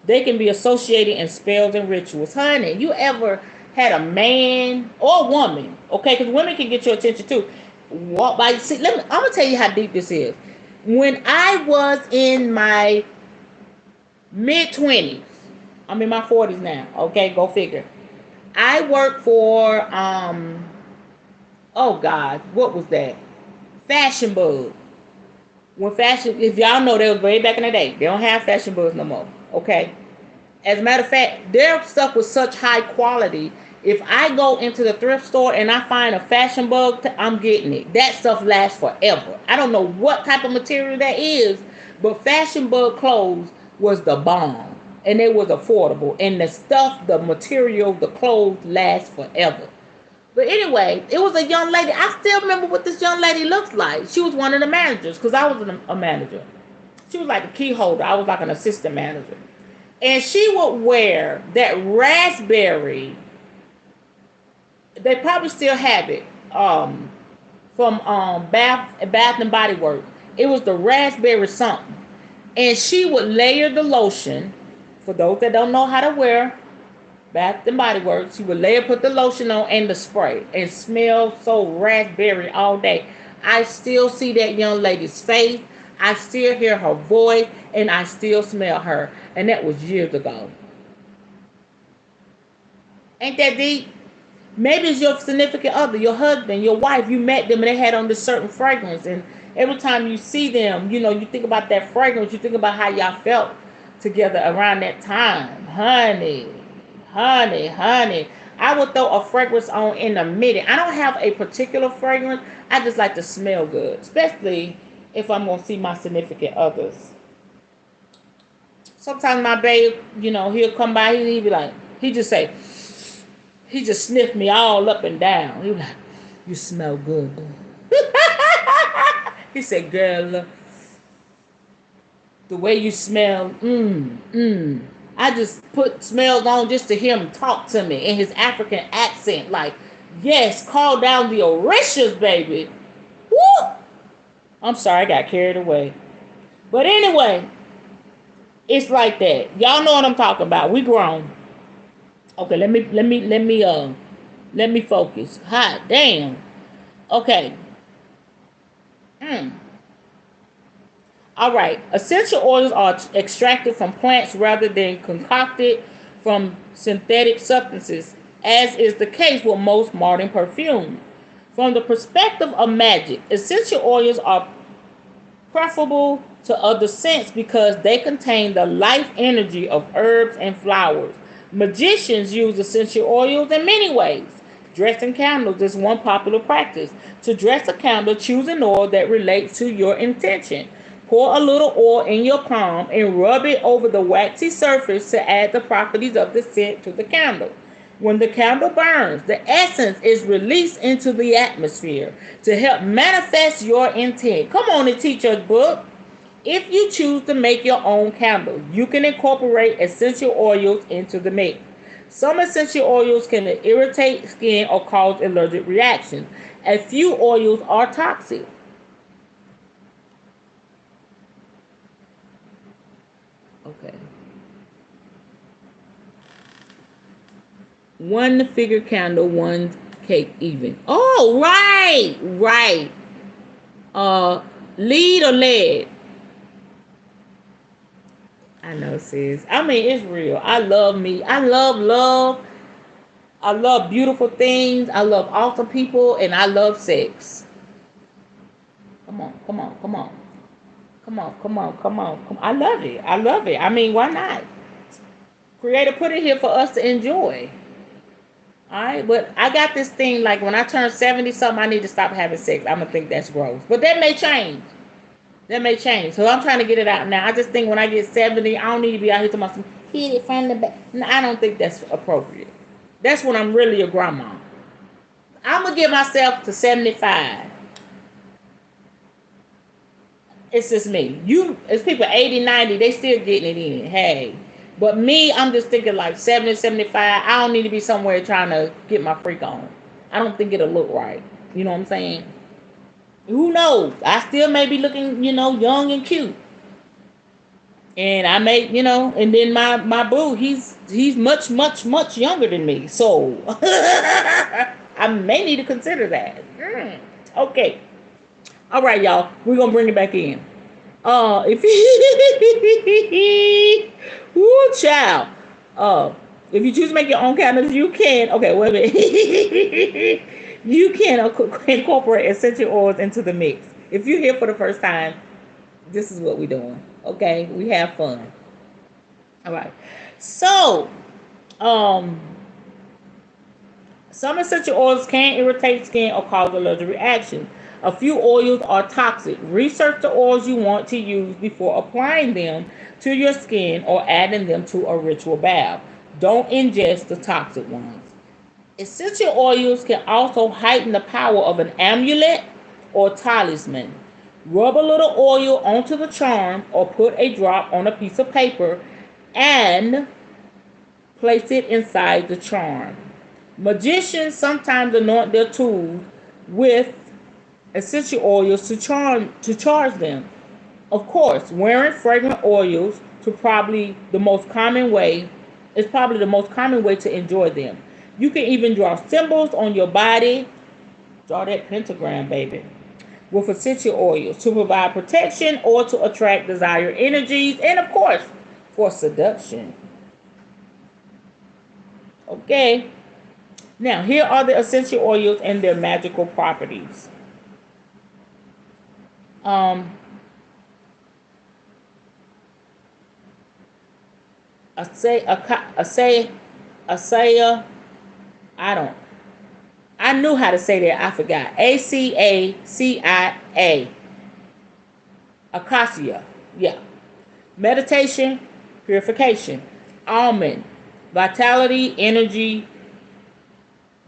They can be associated in spells and rituals. Honey, you ever had a man or a woman, okay, because women can get your attention too, walk by, see, I'm gonna tell you how deep this is. When I was in my mid-20s, I'm in my 40s now. Okay, go figure. I worked for oh God, what was that? Fashion Bug. When fashion, if y'all know, that was way back in the day. They don't have Fashion Bugs no more. Okay. As a matter of fact, their stuff was such high quality. If I go into the thrift store and I find a Fashion Bug, I'm getting it. That stuff lasts forever. I don't know what type of material that is, but Fashion Bug clothes was the bomb. And it was affordable. And the stuff, the material, the clothes last forever. But anyway, it was a young lady. I still remember what this young lady looks like. She was one of the managers because I was a manager. She was like a key holder. I was like an assistant manager. And she would wear that raspberry. They probably still have it from Bath and Body Works. It was the raspberry something. And she would layer the lotion. For those that don't know how to wear Bath and Body Works, she would layer, put the lotion on and the spray, and smell so raspberry all day. I still see that young lady's face. I still hear her voice, and I still smell her. And that was years ago. Ain't that deep? Maybe it's your significant other, your husband, your wife. You met them and they had on this certain fragrance. And every time you see them, you know, you think about that fragrance. You think about how y'all felt together around that time. Honey, honey, honey. I would throw a fragrance on in a minute. I don't have a particular fragrance. I just like to smell good, especially if I'm going to see my significant others. Sometimes my babe, you know, he'll come by, he'll be like, he just say, he just sniffed me all up and down. He was like, you smell good. He said, girl, the way you smell, I just put smells on just to hear him talk to me in his African accent. Like, yes, call down the Orishas, baby. Woo! I'm sorry, I got carried away. But anyway, it's like that. Y'all know what I'm talking about. We grown. Okay, let me focus. Hot damn. Okay. All right. Essential oils are extracted from plants rather than concocted from synthetic substances, as is the case with most modern perfume. From the perspective of magic, essential oils are preferable to other scents because they contain the life energy of herbs and flowers. Magicians use essential oils in many ways. Dressing candles is one popular practice. To dress a candle, choose an oil that relates to your intention. Pour a little oil in your palm and rub it over the waxy surface to add the properties of the scent to the candle. When the candle burns, the essence is released into the atmosphere to help manifest your intent. Come on, the teacher's book. If you choose to make your own candle, you can incorporate essential oils into the mix. Some essential oils can irritate skin or cause allergic reactions. A few oils are toxic. Okay. One figure candle, one cake even. Oh, right, right. Lead or lead? I know, sis. I mean, it's real. I love me. I love love. I love beautiful things. I love awesome people, and I love sex. Come on, come on, come on. Come on, come on, come on, come on. I love it. I love it. I mean, why not? Creator put it here for us to enjoy. All right, but I got this thing like when I turn 70 something, I need to stop having sex. I'm gonna think that's gross, but that may change. That may change. So I'm trying to get it out now. I just think when I get 70, I don't need to be out here to myself. Hit it from the back. No, I don't think that's appropriate. That's when I'm really a grandma. I'm gonna give myself to 75. It's just me. It's people 80, 90, they still getting it in. Hey. But me, I'm just thinking like 70, 75. I don't need to be somewhere trying to get my freak on. I don't think it'll look right. You know what I'm saying? Who knows? I still may be looking, young and cute. And I may, and then my boo, he's much, much, much younger than me. So I may need to consider that. Okay. All right, y'all. We're gonna bring it back in. If woo, child. Uh, if you choose to make your own candles, you can. Okay, wait a minute. You can incorporate essential oils into the mix. If you're here for the first time, this is what we're doing. Okay, we have fun. All right. So, um, some essential oils can irritate skin or cause allergic reactions. A few oils are toxic. Research the oils you want to use before applying them to your skin or adding them to a ritual bath. Don't ingest the toxic ones. Essential oils can also heighten the power of an amulet or talisman. Rub a little oil onto the charm or put a drop on a piece of paper and place it inside the charm. Magicians sometimes anoint their tools with essential oils to charge them. Of course, wearing fragrant oils to probably the most common way is probably the most common way to enjoy them. You can even draw symbols on your body. Draw that pentagram, baby. With essential oils to provide protection or to attract desired energies, and of course, for seduction. Okay. Now, here are the essential oils and their magical properties. Um, Acaya, I don't. I knew how to say that. I forgot. Acacia. Acacia. Yeah. Meditation, purification. Almond, vitality, energy,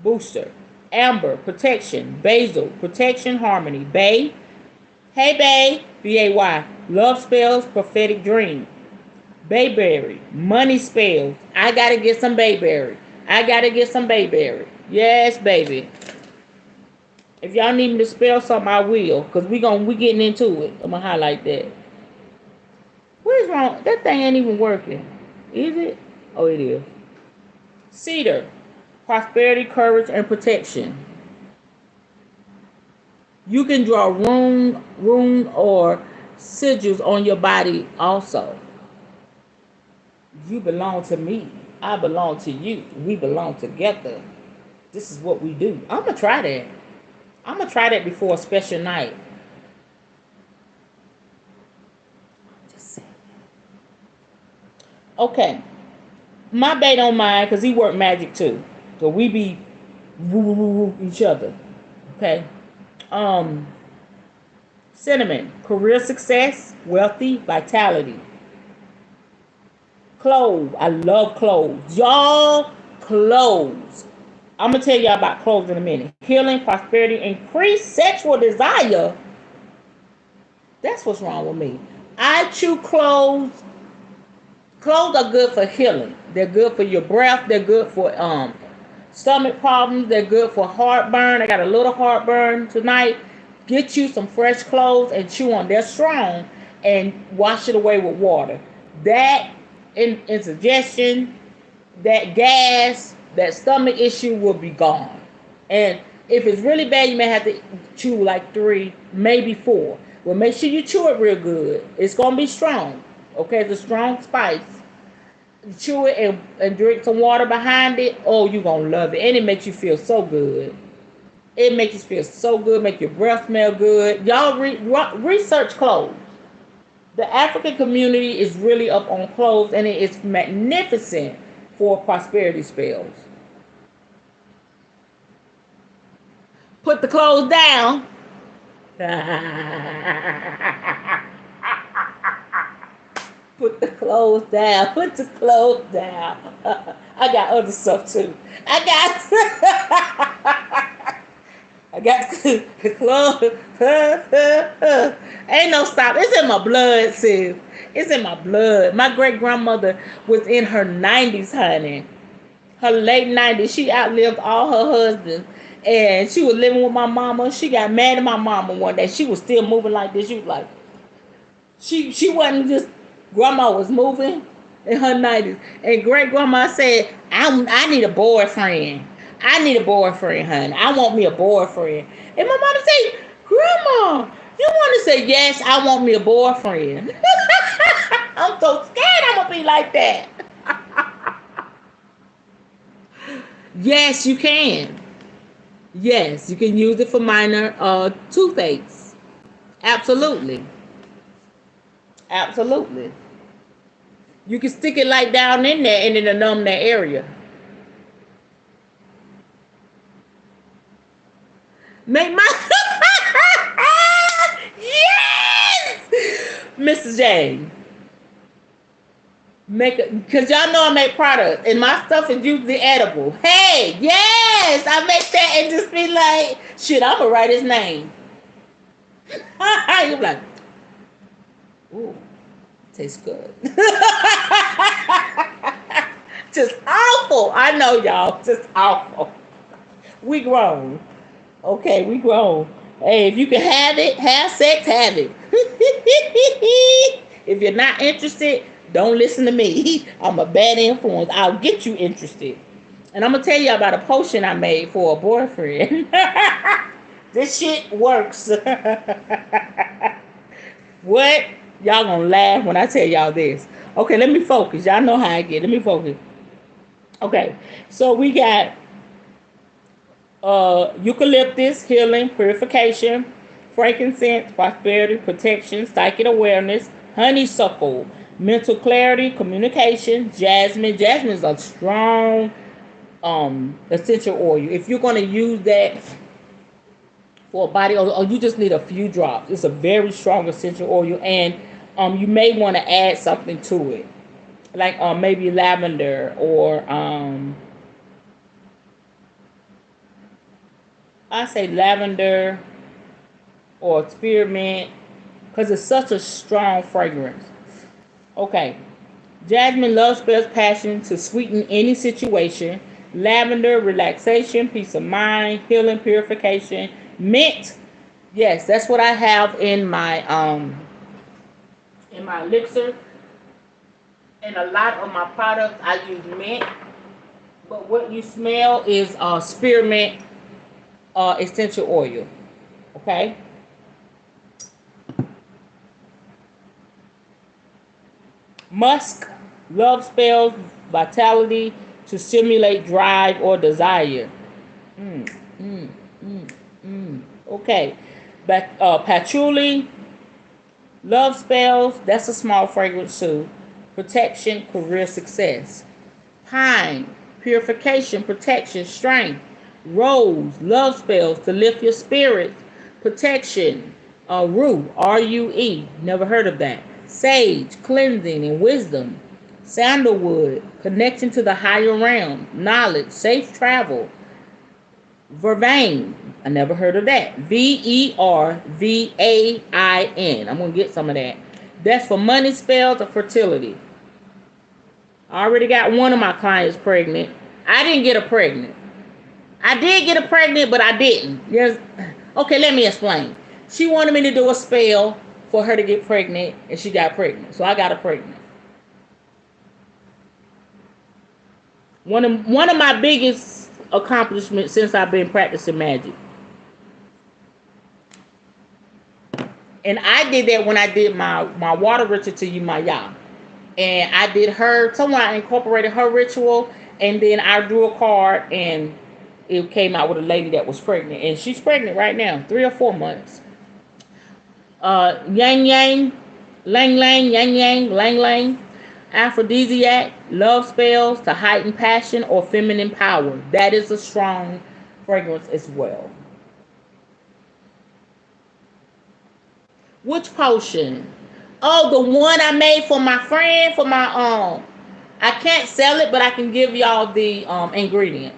booster. Amber, protection. Basil, protection, harmony. Bay, hey bay, Bay, love spells, prophetic dream. Bayberry, money spells. I gotta get some bayberry. I gotta get some bayberry. Yes, baby. If y'all need me to spell something, I will. Cause we getting into it. I'm gonna highlight that. What is wrong? That thing ain't even working. Is it? Oh, it is. Cedar, prosperity, courage, and protection. You can draw rune or sigils on your body also. You belong to me. I belong to you. We belong together. This is what we do. I'm going to try that. I'm going to try that before a special night. Just saying. Okay. My bae don't mind because he work magic too. So we be woo each other. Okay. Cinnamon, career success, wealthy, vitality. Clothes, I love clothes. Y'all, clothes. I'm going to tell y'all about clothes in a minute. Healing, prosperity, increased sexual desire. That's what's wrong with me. I chew clothes. Clothes are good for healing. They're good for your breath. They're good for stomach problems. They're good for heartburn. I got a little heartburn tonight. Get you some fresh clothes and chew on. They're strong, and wash it away with water. That indigestion, that gas, that stomach issue will be gone. And if it's really bad, you may have to chew like 3, maybe 4. Well, make sure you chew it real good. It's gonna be strong. Okay, it's a strong spice. Chew it and drink some water behind it. Oh, you're gonna love it. And it makes you feel so good. It makes you feel so good, make your breath smell good. Y'all research clothes. The African community is really up on clothes, and it is magnificent for prosperity spells. Put the clothes down. Put the clothes down. Put the clothes down. I got other stuff too. I got the clothes. Ain't no stop. It's in my blood, sis. It's in my blood. My great grandmother was in her 90s, honey. Her late 90s. She outlived all her husbands. And she was living with my mama. She got mad at my mama one day. She was still moving like this. She was like, she wasn't just, grandma was moving in her 90s. And great grandma said, I need a boyfriend. I need a boyfriend, honey. I want me a boyfriend. And my mama said, Grandma, you want to say, yes, I want me a boyfriend. I'm so scared I'm going to be like that. Yes, you can. Yes, you can use it for minor toothaches. Absolutely. Absolutely. You can stick it like down in there and it'll numb that area. Make my yes, Mr. J. Make it because y'all know I make products and my stuff is usually edible. Hey, yes, I make that and just be like, shit, I'm gonna write his name. You're like, ooh, tastes good. Just awful. I know y'all, just awful. We grown. Okay, we grown. Hey, if you can have it, have sex, have it. If you're not interested, don't listen to me. I'm a bad influence. I'll get you interested. And I'm gonna tell you about a potion I made for a boyfriend. This shit works. What? Y'all gonna laugh when I tell y'all this. Okay, let me focus. Y'all know how I get. Let me focus. Okay, so we got eucalyptus, healing, purification, frankincense, prosperity, protection, psychic awareness, honeysuckle, mental clarity, communication, jasmine. Jasmine is a strong essential oil. If you're going to use that for a body oil, or you just need a few drops, it's a very strong essential oil, and you may want to add something to it, like maybe lavender or I say lavender or spearmint because it's such a strong fragrance. Okay. Jasmine love spells passion to sweeten any situation. Lavender, relaxation, peace of mind, healing, purification. Mint, yes, that's what I have in my elixir. In a lot of my products, I use mint. But what you smell is spearmint essential oil. Okay. Musk, love spells, vitality to stimulate drive or desire. Mm, mm, mm, Okay. But patchouli, love spells, that's a small fragrance too. Protection, career success. Pine, purification, protection, strength. Rose, love spells to lift your spirits. Protection. Rue, R-U-E, never heard of that. Sage, cleansing and wisdom. Sandalwood, connection to the higher realm. Knowledge, safe travel. Vervain, I never heard of that. Vervain. I'm going to get some of that. That's for money spells or fertility. I already got one of my clients pregnant. I didn't get her pregnant. I did get her pregnant, but I didn't. Yes. Okay, let me explain. She wanted me to do a spell for her to get pregnant, and she got pregnant. So I got her pregnant. One of my biggest accomplishments since I've been practicing magic. And I did that when I did my water ritual to Yumaya. And I did her, someone I incorporated her ritual, and then I drew a card, and it came out with a lady that was pregnant. And she's pregnant right now, 3 or 4 months. Yang Yang, Lang Lang, Yang Yang, Lang Lang. Aphrodisiac, love spells to heighten passion or feminine power. That is a strong fragrance as well. Which potion? Oh, the one I made for my friend, for my I can't sell it, but I can give y'all the ingredient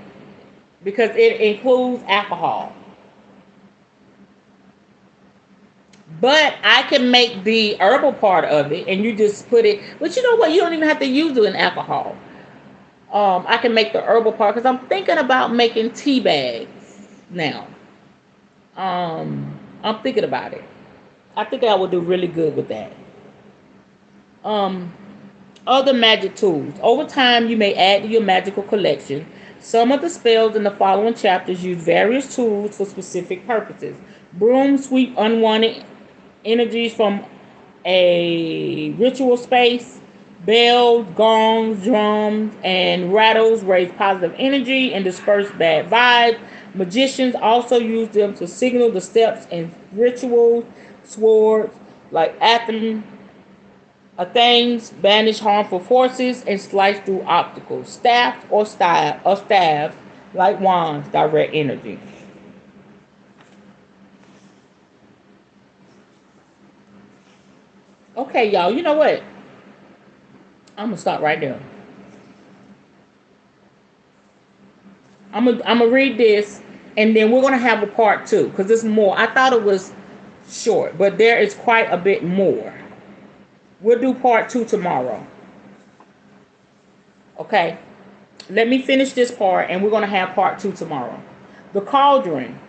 because it includes alcohol. But I can make the herbal part of it, and you just put it. But you know what? You don't even have to use it in alcohol. I can make the herbal part because I'm thinking about making tea bags now. I'm thinking about it. I think I would do really good with that. Other magic tools. Over time, you may add to your magical collection. Some of the spells in the following chapters use various tools for specific purposes. Broom sweep unwanted energies from a ritual space. Bells, gongs, drums, and rattles raise positive energy and disperse bad vibes. Magicians also use them to signal the steps in rituals. Swords, like things banish harmful forces and slice through obstacles. Staffs, like wands, direct energy. Okay, y'all, you know what? I'm gonna stop right there. I'm gonna read this, and then we're gonna have a part two because there's more. I thought it was short, but there is quite a bit more. We'll do part two tomorrow. Okay. Let me finish this part, and we're gonna have part two tomorrow. The cauldron,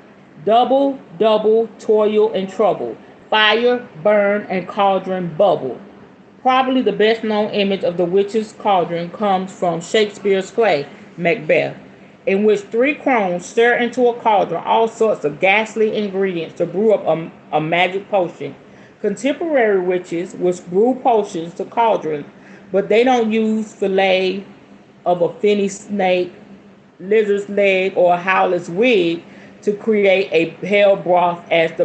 double, double, toil and trouble. Fire, burn, and cauldron bubble. Probably the best known image of the witch's cauldron comes from Shakespeare's play, Macbeth, in which three crones stir into a cauldron all sorts of ghastly ingredients to brew up a magic potion. Contemporary witches will brew potions to cauldrons, but they don't use fillet of a finny snake, lizard's leg, or a howler's wig to create a hell broth as the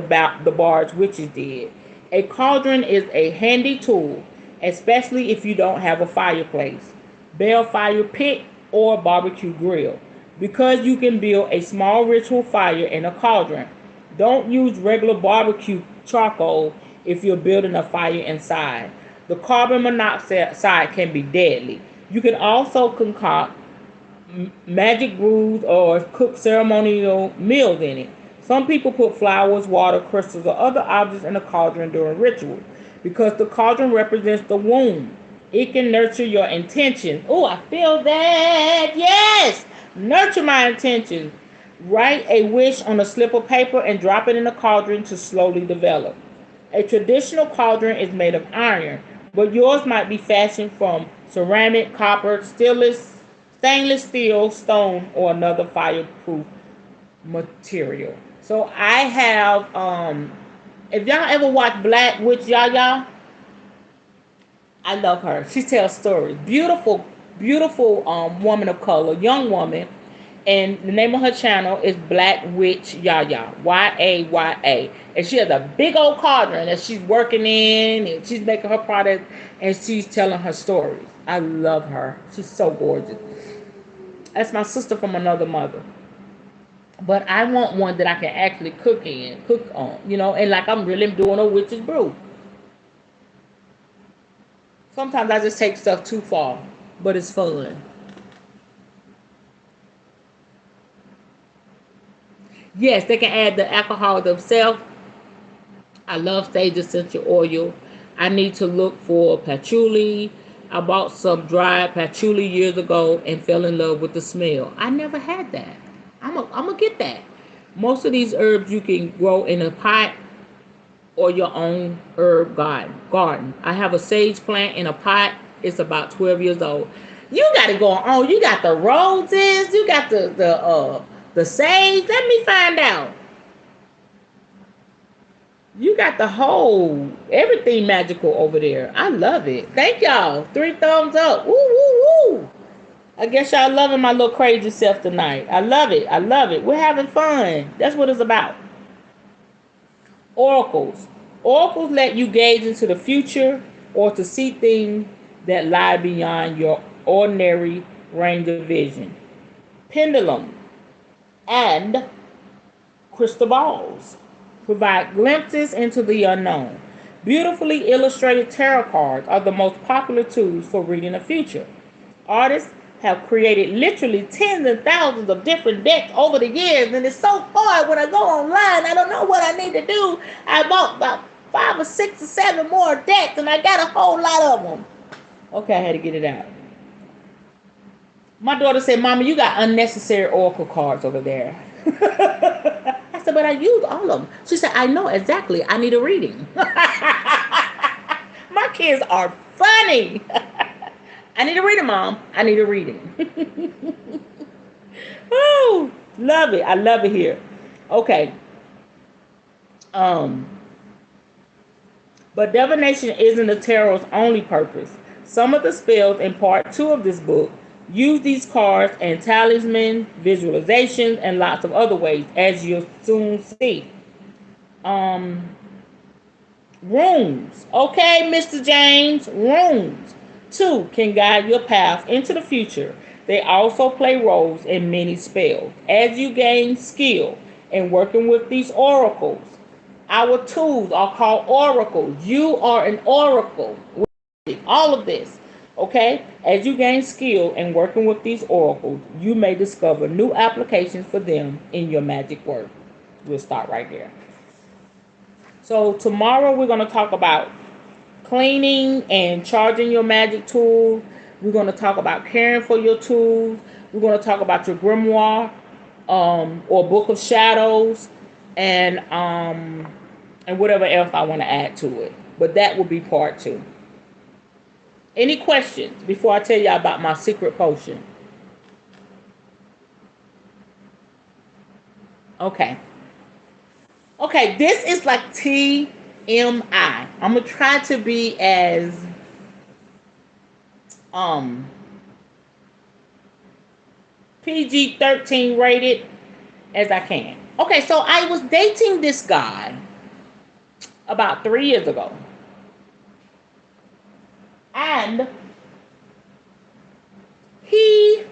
bard's witches did. A cauldron is a handy tool, especially if you don't have a fireplace, bale fire pit, or barbecue grill, because you can build a small ritual fire in a cauldron. Don't use regular barbecue charcoal if you're building a fire inside. The carbon monoxide can be deadly. You can also concoct magic brews or cook ceremonial meals in it. Some people put flowers, water, crystals, or other objects in the cauldron during rituals because the cauldron represents the womb. It can nurture your intentions. Oh, I feel that. Yes! Nurture my intentions. Write a wish on a slip of paper and drop it in the cauldron to slowly develop. A traditional cauldron is made of iron, but yours might be fashioned from ceramic, copper, stainless steel, stone, or another fireproof material. So I have, if y'all ever watch Black Witch Yaya, I love her. She tells stories. Beautiful, beautiful woman of color, young woman. And the name of her channel is Black Witch Yaya, Yaya. And she has a big old cauldron that she's working in, and she's making her product, and she's telling her stories. I love her. She's so gorgeous. That's my sister from another mother. But I want one that I can actually cook on, and like I'm really doing a witch's brew. Sometimes I just take stuff too far, but it's fun. Yes, they can add the alcohol themselves. I love sage essential oil. I need to look for patchouli. I bought some dried patchouli years ago and fell in love with the smell. I never had that. I'm gonna get that. Most of these herbs you can grow in a pot or your own herb garden. I have a sage plant in a pot. It's about 12 years old. You got it going on. You got the roses. You got the sage. Let me find out. You got the whole everything magical over there. I love it. Thank y'all. 3 thumbs up. Woo woo woo. I guess y'all loving my little crazy self tonight. I love it. I love it. We're having fun. That's what it's about. Oracles. Oracles let you gauge into the future or to see things that lie beyond your ordinary range of vision. Pendulum and crystal balls provide glimpses into the unknown. Beautifully illustrated tarot cards are the most popular tools for reading the future. Artists have created literally tens and thousands of different decks over the years, and it's so hard when I go online. I don't know what I need to do. I bought about 5 or 6 or 7 more decks, and I got a whole lot of them. Okay, I had to get it out. My daughter said, "Mama, you got unnecessary oracle cards over there." I said, "But I use all of them." She said, "I know exactly. I need a reading." My kids are funny. I need a reading, Mom. I need a reading. Oh, love it. I love it here. Okay. But divination isn't the tarot's only purpose. Some of the spells in part 2 of this book use these cards and talisman, visualizations, and lots of other ways, as you'll soon see. Um, Runes. Okay, Mr. James, runes. 2 can guide your path into the future. They also play roles in many spells. As you gain skill in working with these oracles, our tools are called oracles. You are an oracle. All of this. Okay? As you gain skill in working with these oracles, you may discover new applications for them in your magic work. We'll start right there. So tomorrow we're going to talk about cleaning and charging your magic tools. We're going to talk about caring for your tools. We're going to talk about your grimoire, or book of shadows, and whatever else I want to add to it. But that will be part 2. Any questions before I tell y'all about my secret potion? Okay. Okay, this is like TMI. I'm gonna try to be as PG-13 rated as I can. Okay, so I was dating this guy about 3 years ago. And he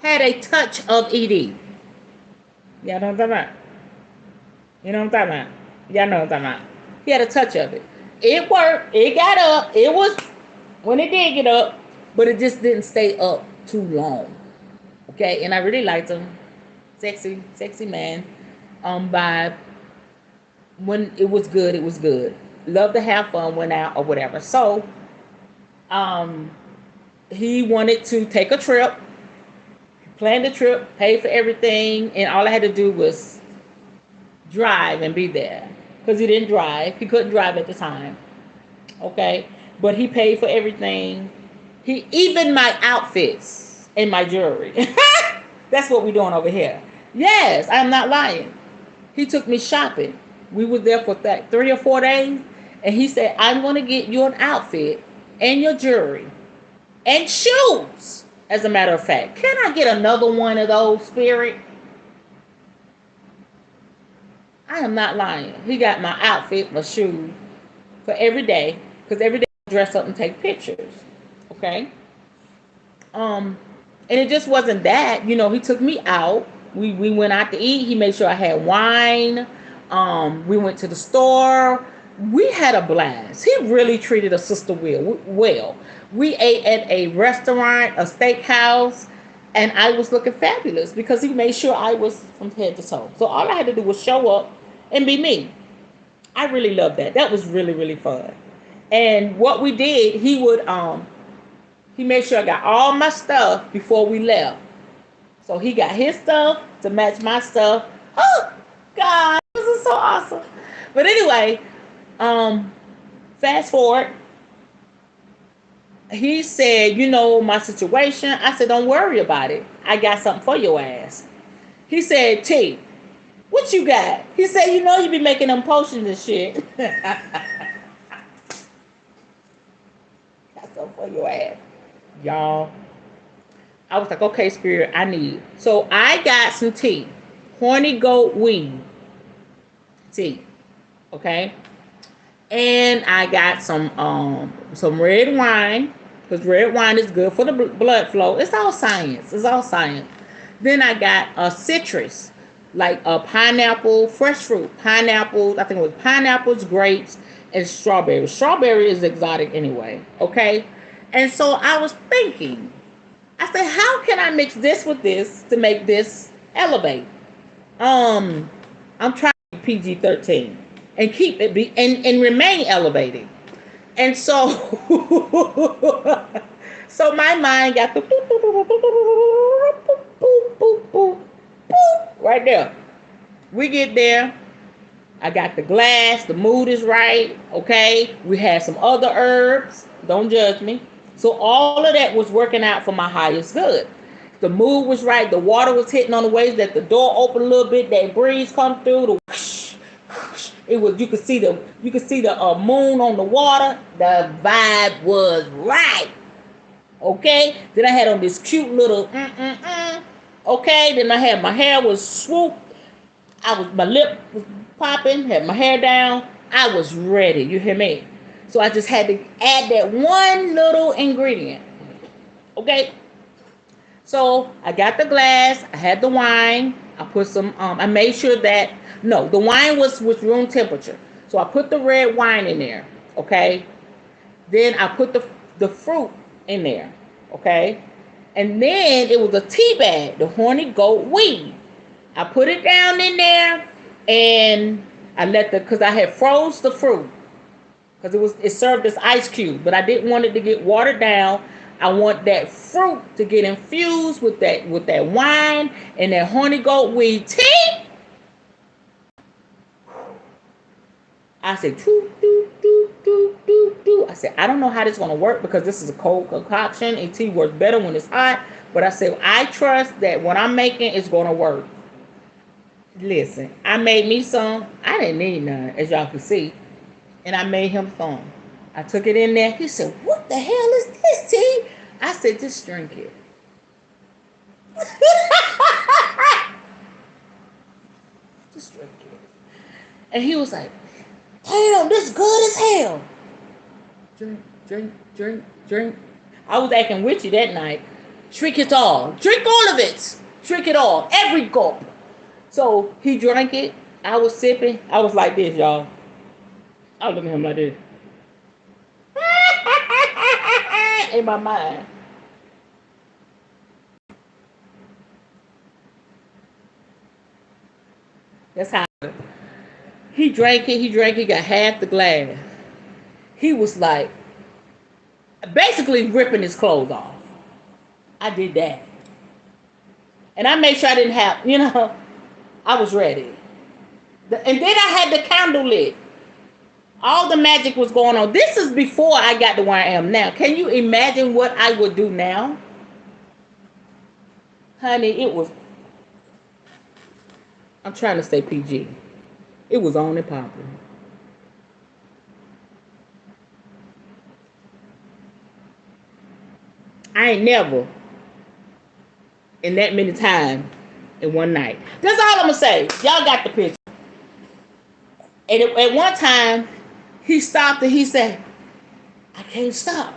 had a touch of ED. Y'all know what I'm talking about? You know what I'm talking about? Y'all know what I'm talking about. He had a touch of it. It worked. It got up. It was, when it did get up, but it just didn't stay up too long. Okay, and I really liked him. Sexy man. By when it was good, it was good. Loved to have fun, went out or whatever. So, he wanted to take a trip, planned the trip, paid for everything, and all I had to do was drive and be there. Because he didn't drive. He couldn't drive at the time. Okay? But he paid for everything. He even my outfits and my jewelry. That's what we're doing over here. Yes, I'm not lying. He took me shopping. We were there for 3 or 4 days. And he said, I'm going to get you an outfit and your jewelry and shoes. As a matter of fact, can I get another one of those, Spirit? I am not lying. He got my outfit, my shoes for every day. Because every day I dress up and take pictures. Okay? And it just wasn't that. You know, he took me out. We went out to eat. He made sure I had wine. We went to the store. We had a blast. He really treated a sister well. We ate at a restaurant, a steakhouse, and I was looking fabulous because he made sure I was from head to toe. So all I had to do was show up and be me. I really loved that. That was really, really fun. And what we did, he made sure I got all my stuff before we left. So he got his stuff to match my stuff. Oh, God, this is so awesome. But anyway, fast forward. He said, you know, my situation. I said, don't worry about it. I got something for your ass. He said, T, what you got? He said, you know, you be making them potions and shit. Got something for your ass. Y'all. I was like, okay, Spirit, I need. So I got some tea. Horny goat weed tea. Okay? And I got some red wine, because red wine is good for the blood flow. It's all science. It's all science. Then I got a citrus, like a pineapple, fresh fruit, pineapples. I think it was pineapples, grapes, and strawberries. Strawberry is exotic anyway. Okay? And so I was thinking, I said, how can I mix this with this to make this elevate? I'm trying to be PG-13 and keep it and remain elevated. And so, so my mind got the boop, boop, boop, boop, boop, boop, boop, boop, right there. We get there. I got the glass. The mood is right. Okay. We had some other herbs. Don't judge me. So all of that was working out for my highest good. The mood was right. The water was hitting on the waves that the door opened a little bit. That breeze come through. The whoosh, whoosh, You could see the moon on the water. The vibe was right. Okay. Then I had on this cute little okay. Then I had my hair was swooped. My lip was popping. Had my hair down. I was ready. You hear me? So I just had to add that one little ingredient. Okay. So I got the glass. I had the wine. I put some. I made sure that no, the wine was room temperature. So I put the red wine in there. Okay. Then I put the fruit in there. Okay. And then it was a tea bag, the horny goat weed. I put it down in there, and I because I had froze the fruit because it served as ice cube, but I didn't want it to get watered down. I want that fruit to get infused with that wine and that honey goat weed tea. I said, doo, doo, doo, doo, doo, doo. I said, I don't know how this is going to work because this is a cold concoction and tea works better when it's hot. But I said, I trust that what I'm making is going to work. Listen, I made me some. I didn't need none, as y'all can see. And I made him some. I took it in there. He said, what the hell is this, tea? I said, just drink it. Just drink it. And he was like, damn, this good as hell. Drink, drink, drink, drink. I was acting witchy that night. Drink it all. Drink all of it. Drink it all. Every gulp. So he drank it. I was sipping. I was like this, y'all. I was looking at him like this. In my mind. That's how he drank it, got half the glass. He was like basically ripping his clothes off. I did that. And I made sure I didn't have, I was ready. And then I had the candle lit. All the magic was going on. This is before I got to where I am now. Can you imagine what I would do now? Honey, it was, I'm trying to stay PG. It was on and popping. I ain't never in that many times in one night. That's all I'm going to say. Y'all got the picture. And at one time, he stopped and he said, I can't stop.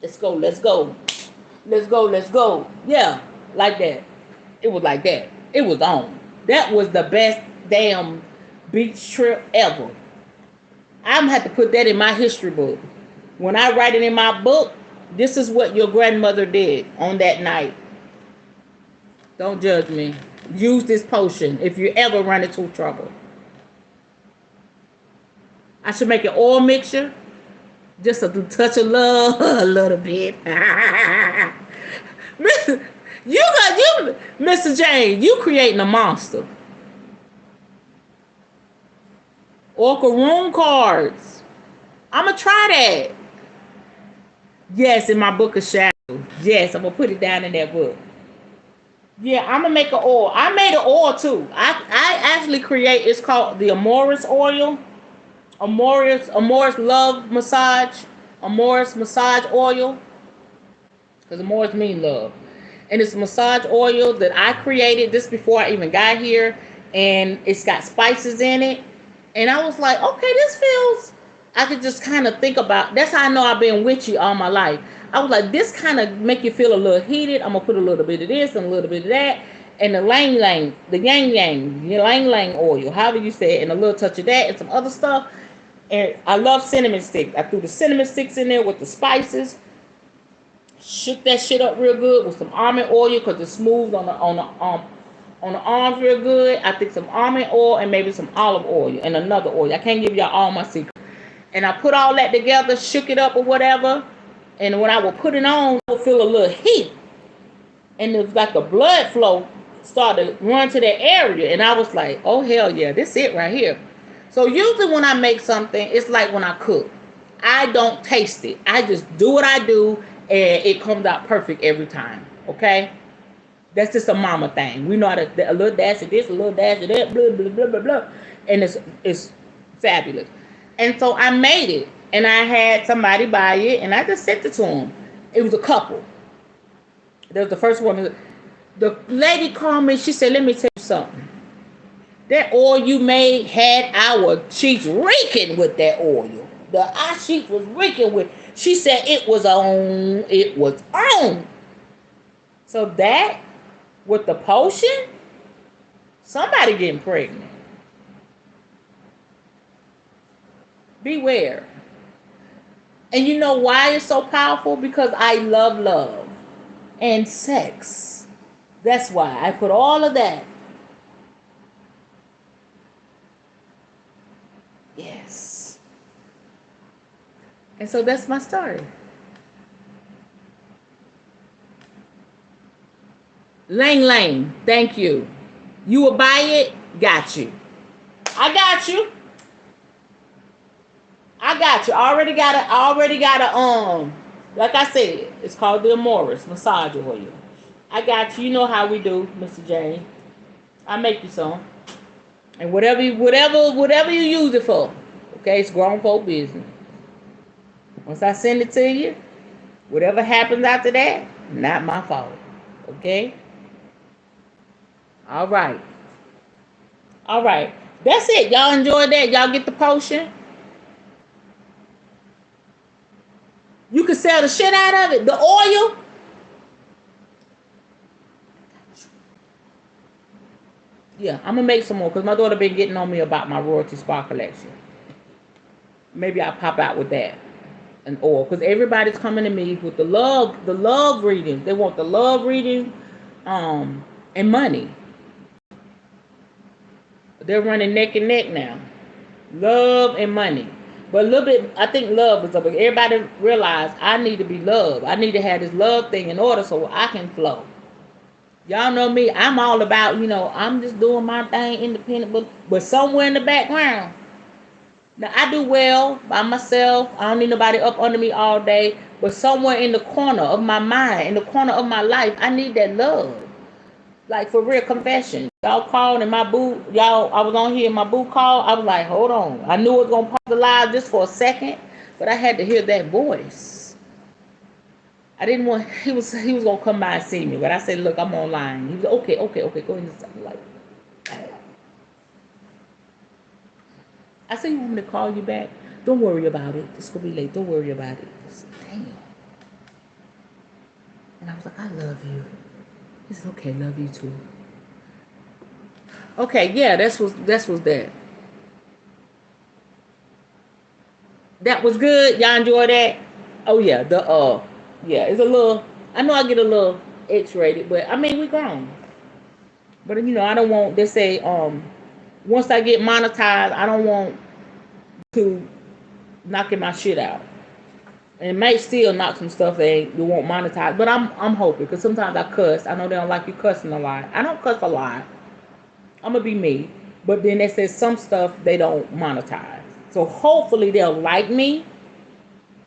Let's go, let's go. Let's go, let's go. Yeah, like that. It was like that. It was on. That was the best damn beach trip ever. I'm going to have to put that in my history book. When I write it in my book, this is what your grandmother did on that night. Don't judge me. Use this potion if you ever run into trouble. I should make an oil mixture. Just a touch of love, a little bit. Mr. James, you creating a monster. Oracle room cards. I'm going to try that. Yes, in my book of shadows. Yes, I'm going to put it down in that book. Yeah, I'm going to make an oil. I made an oil too. I actually create, it's called the Amoris oil. Amoris love massage. Amoris massage oil. Because Amoris mean love. And it's a massage oil that I created just before I even got here. And it's got spices in it. And I was like, okay, this feels, I could just kind of think about, that's how I know I've been witchy all my life. I was like, this kind of make you feel a little heated. I'm going to put a little bit of this and a little bit of that. And the ylang ylang oil, however you say it, and a little touch of that and some other stuff. And I love cinnamon sticks. I threw the cinnamon sticks in there with the spices. Shook that shit up real good with some almond oil because it's smooth on the arms real good. I think some almond oil and maybe some olive oil and another oil. I can't give y'all all my secrets. And I put all that together, shook it up or whatever. And when I would put it on, I would feel a little heat. And it was like the blood flow started to run to that area. And I was like, oh, hell yeah, this is it right here. So usually when I make something, it's like when I cook. I don't taste it. I just do what I do, and it comes out perfect every time. Okay? That's just a mama thing. We know how to, a little dash of this, a little dash of that, blah blah blah blah blah, and it's fabulous. And so I made it, and I had somebody buy it, and I just sent it to them. It was a couple. That was the first one. The lady called me. She said, "Let me tell you something. That oil you made had our sheets reeking with that oil. Our sheets was reeking with." She said it was on. It was on. So that with the potion, somebody getting pregnant. Beware. And you know why it's so powerful? Because I love love and sex. That's why I put all of that. Yes. And so that's my story. Lang Lang, thank you. You will buy it? Got you. I got you. I got you. I already got a like I said, it's called the Amoris massage oil. I got you. You know how we do, Mr. James. I make you some. And whatever you use it for. Okay, it's grown folk business. Once I send it to you, whatever happens after that, not my fault. Okay? All right. All right. That's it. Y'all enjoyed that? Y'all get the potion? You can sell the shit out of it. The oil. Yeah, I'm gonna make some more because my daughter been getting on me about my royalty spa collection. Maybe I'll pop out with that and oil because everybody's coming to me with the love reading. They want the love reading, and money. They're running neck and neck now. Love and money. But a little bit, I think love is up. Everybody realize I need to be loved. I need to have this love thing in order so I can flow. Y'all know me. I'm all about, I'm just doing my thing independent. But somewhere in the background, now I do well by myself. I don't need nobody up under me all day. But somewhere in the corner of my mind, in the corner of my life, I need that love. Like for real, confession. Y'all called and my boo, I was on here and my boo called. I was like, hold on. I knew it was gonna pause the live just for a second, but I had to hear that voice. I didn't want he was gonna come by and see me, but I said, look, I'm online. He was okay, go inside. Like, I said, you want me to call you back? Don't worry about it. It's gonna be late. Don't worry about it. I said, damn. And I was like, I love you. He said, okay, love you too. Okay, yeah, that's was that. That was good. Y'all enjoy that? Oh yeah, yeah, it's a little. I know I get a little X-rated, but I mean we grown. But I don't want. They say once I get monetized, I don't want to knocking my shit out. And it may still knock some stuff they won't monetize, but I'm hoping because sometimes I cuss. I know they don't like you cussing a lot. I don't cuss a lot. I'm gonna be me, but then they say some stuff they don't monetize. So hopefully they'll like me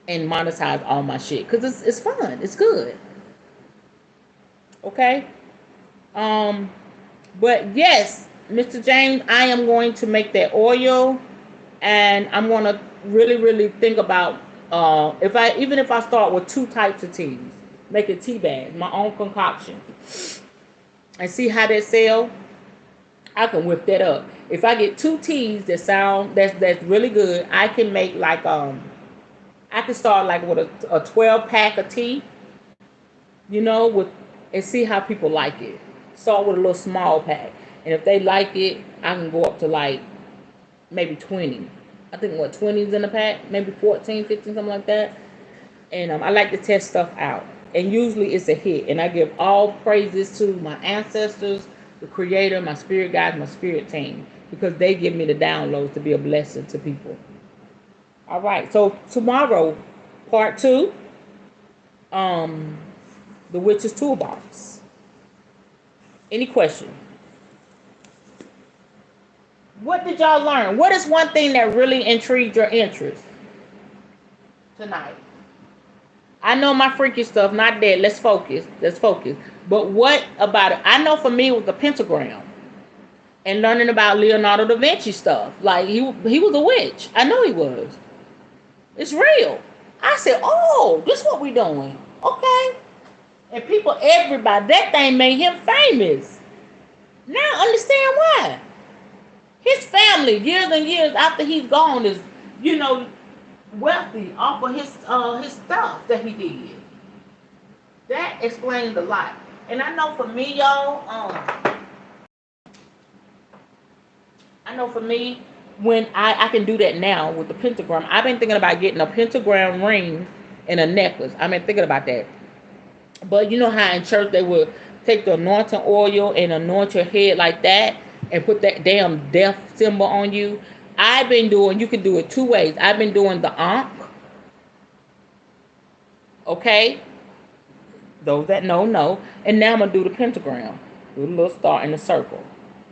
and monetize all my shit because it's fun. It's good. Okay. But yes, Mr. James, I am going to make that oil, and I'm gonna really, really think about if I start with 2 types of teas, make a tea bag, my own concoction, and see how they sell. I can whip that up. If I get 2 teas that's really good, I can make like I can start like with a 12 pack of tea, with and see how people like it. Start with a little small pack, and if they like it, I can go up to like maybe 20. I think 20 is in a pack, maybe 14, 15, something like that. And I like to test stuff out, and usually it's a hit. And I give all praises to my ancestors, the creator, my spirit guides, my spirit team, because they give me the downloads to be a blessing to people. All right, so tomorrow, part 2, the witch's toolbox. Any question? What did y'all learn? What is one thing that really intrigued your interest tonight? I know my freaky stuff, not that. Let's focus. Let's focus. But what about it? I know for me it was the pentagram and learning about Leonardo da Vinci stuff. Like he was a witch. I know he was. It's real. I said, oh, this is what we doing. Okay. And people, everybody, that thing made him famous. Now I understand why. His family, years and years after he's gone, is, you know, wealthy off of his stuff that he did. That explains a lot. And I know for me, y'all, I know for me, when I can do that now with the pentagram, I've been thinking about getting a pentagram ring and a necklace. I've been thinking about that. But you know how in church they would take the anointing oil and anoint your head like that and put that damn death symbol on you? I've been doing, you can do it two ways. I've been doing the Ankh, okay? Those that know. And now I'm going to do the pentagram. Do the little star in the circle.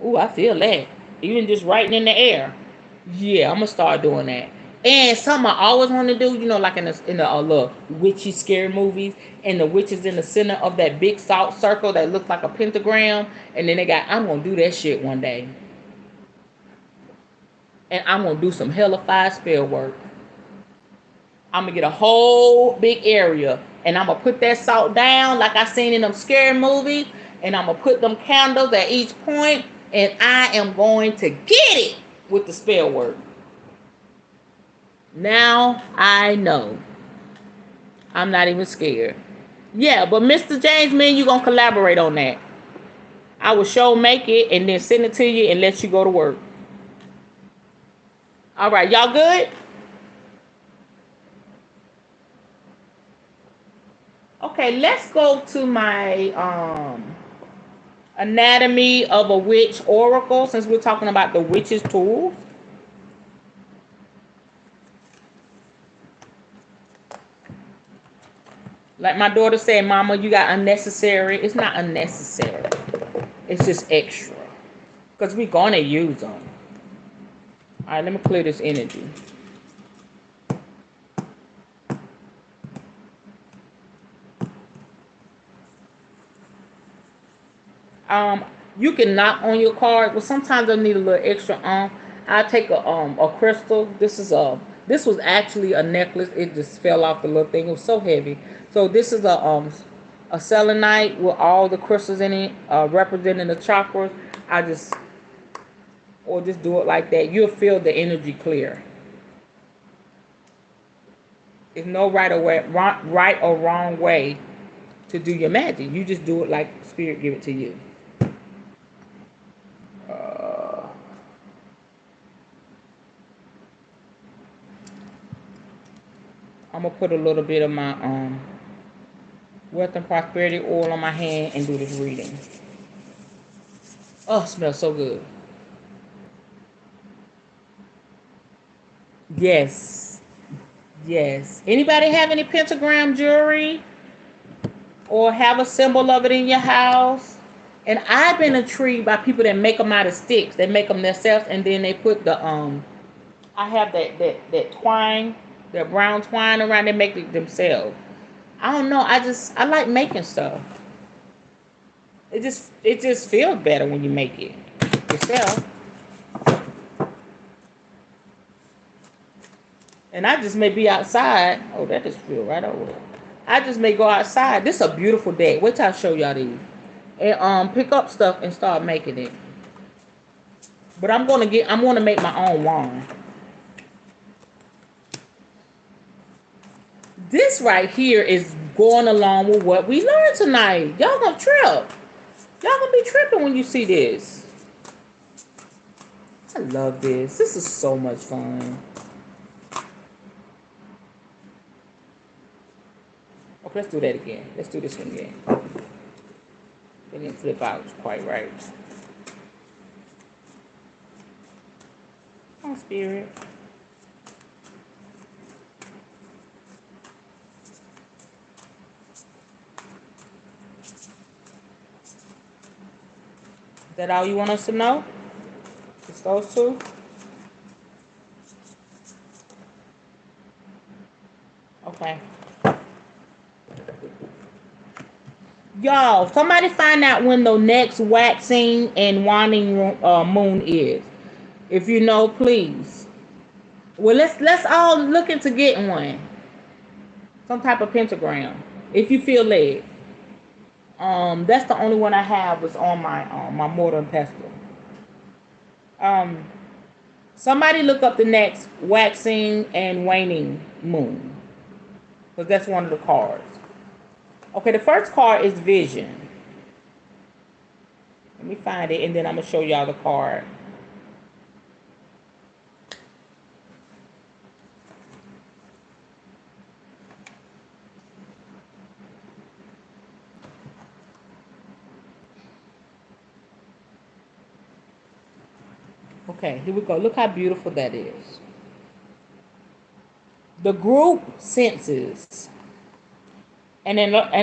Ooh, I feel that. Even just writing in the air. Yeah, I'm going to start doing that. And something I always want to do, you know, like in the little witchy scary movies, and the witch is in the center of that big salt circle that looks like a pentagram, and then I'm going to do that shit one day. And I'm going to do some hellified spell work. I'm going to get a whole big area, and I'm going to put that salt down like I seen in them scary movies, and I'm going to put them candles at each point, and I am going to get it with the spell work. Now I know. I'm not even scared. Yeah, but Mr. James, man, you gonna collaborate on that. I will show make it and then send it to you and let you go to work. All right, y'all good? Okay, let's go to my Anatomy of a Witch Oracle, since we're talking about the witch's tools. Like my daughter said, Mama, you got unnecessary. It's not unnecessary. It's just extra. Because we're going to use them. All right, let me clear this energy. You can knock on your card, but sometimes I need a little extra. I take a crystal. This was actually a necklace. It just fell off the little thing. It was so heavy. So this is a selenite with all the crystals in it, representing the chakras. Just do it like that. You'll feel the energy clear. There's no right or wrong way to do your magic. You just do it like spirit give it to you. I'm gonna put a little bit of my wealth and prosperity oil on my hand and do this reading. Oh, it smells so good. Yes. Anybody have any pentagram jewelry or have a symbol of it in your house? And I've been intrigued by people that make them out of sticks. They make them themselves, and then they put the I have that twine, that brown twine around. They make it themselves. I don't know. I like making stuff. It just feels better when you make it yourself. And I just may be outside. Oh, that just feel right over. I just may go outside. This is a beautiful day. Wait till I show y'all these. And pick up stuff and start making it. But I'm gonna make my own wand. This right here is going along with what we learned tonight. Y'all gonna trip. Y'all gonna be tripping when you see this. I love this. This is so much fun. Okay, let's do that again. Let's do this one again. It didn't flip out quite right. Come on, spirit. Is that all you want us to know? Just those two? Okay. Y'all, somebody find out when the next waxing and waning moon is. If you know, please. Well, let's all look into getting one, some type of pentagram, if you feel led. That's the only one I have was on my mortar and pestle. Um, Somebody look up the next waxing and waning moon, because that's one of the cards. Okay, the first card is vision. Let me find it, and then I'm gonna show y'all the card. Okay, here we go. Look how beautiful that is. The group senses an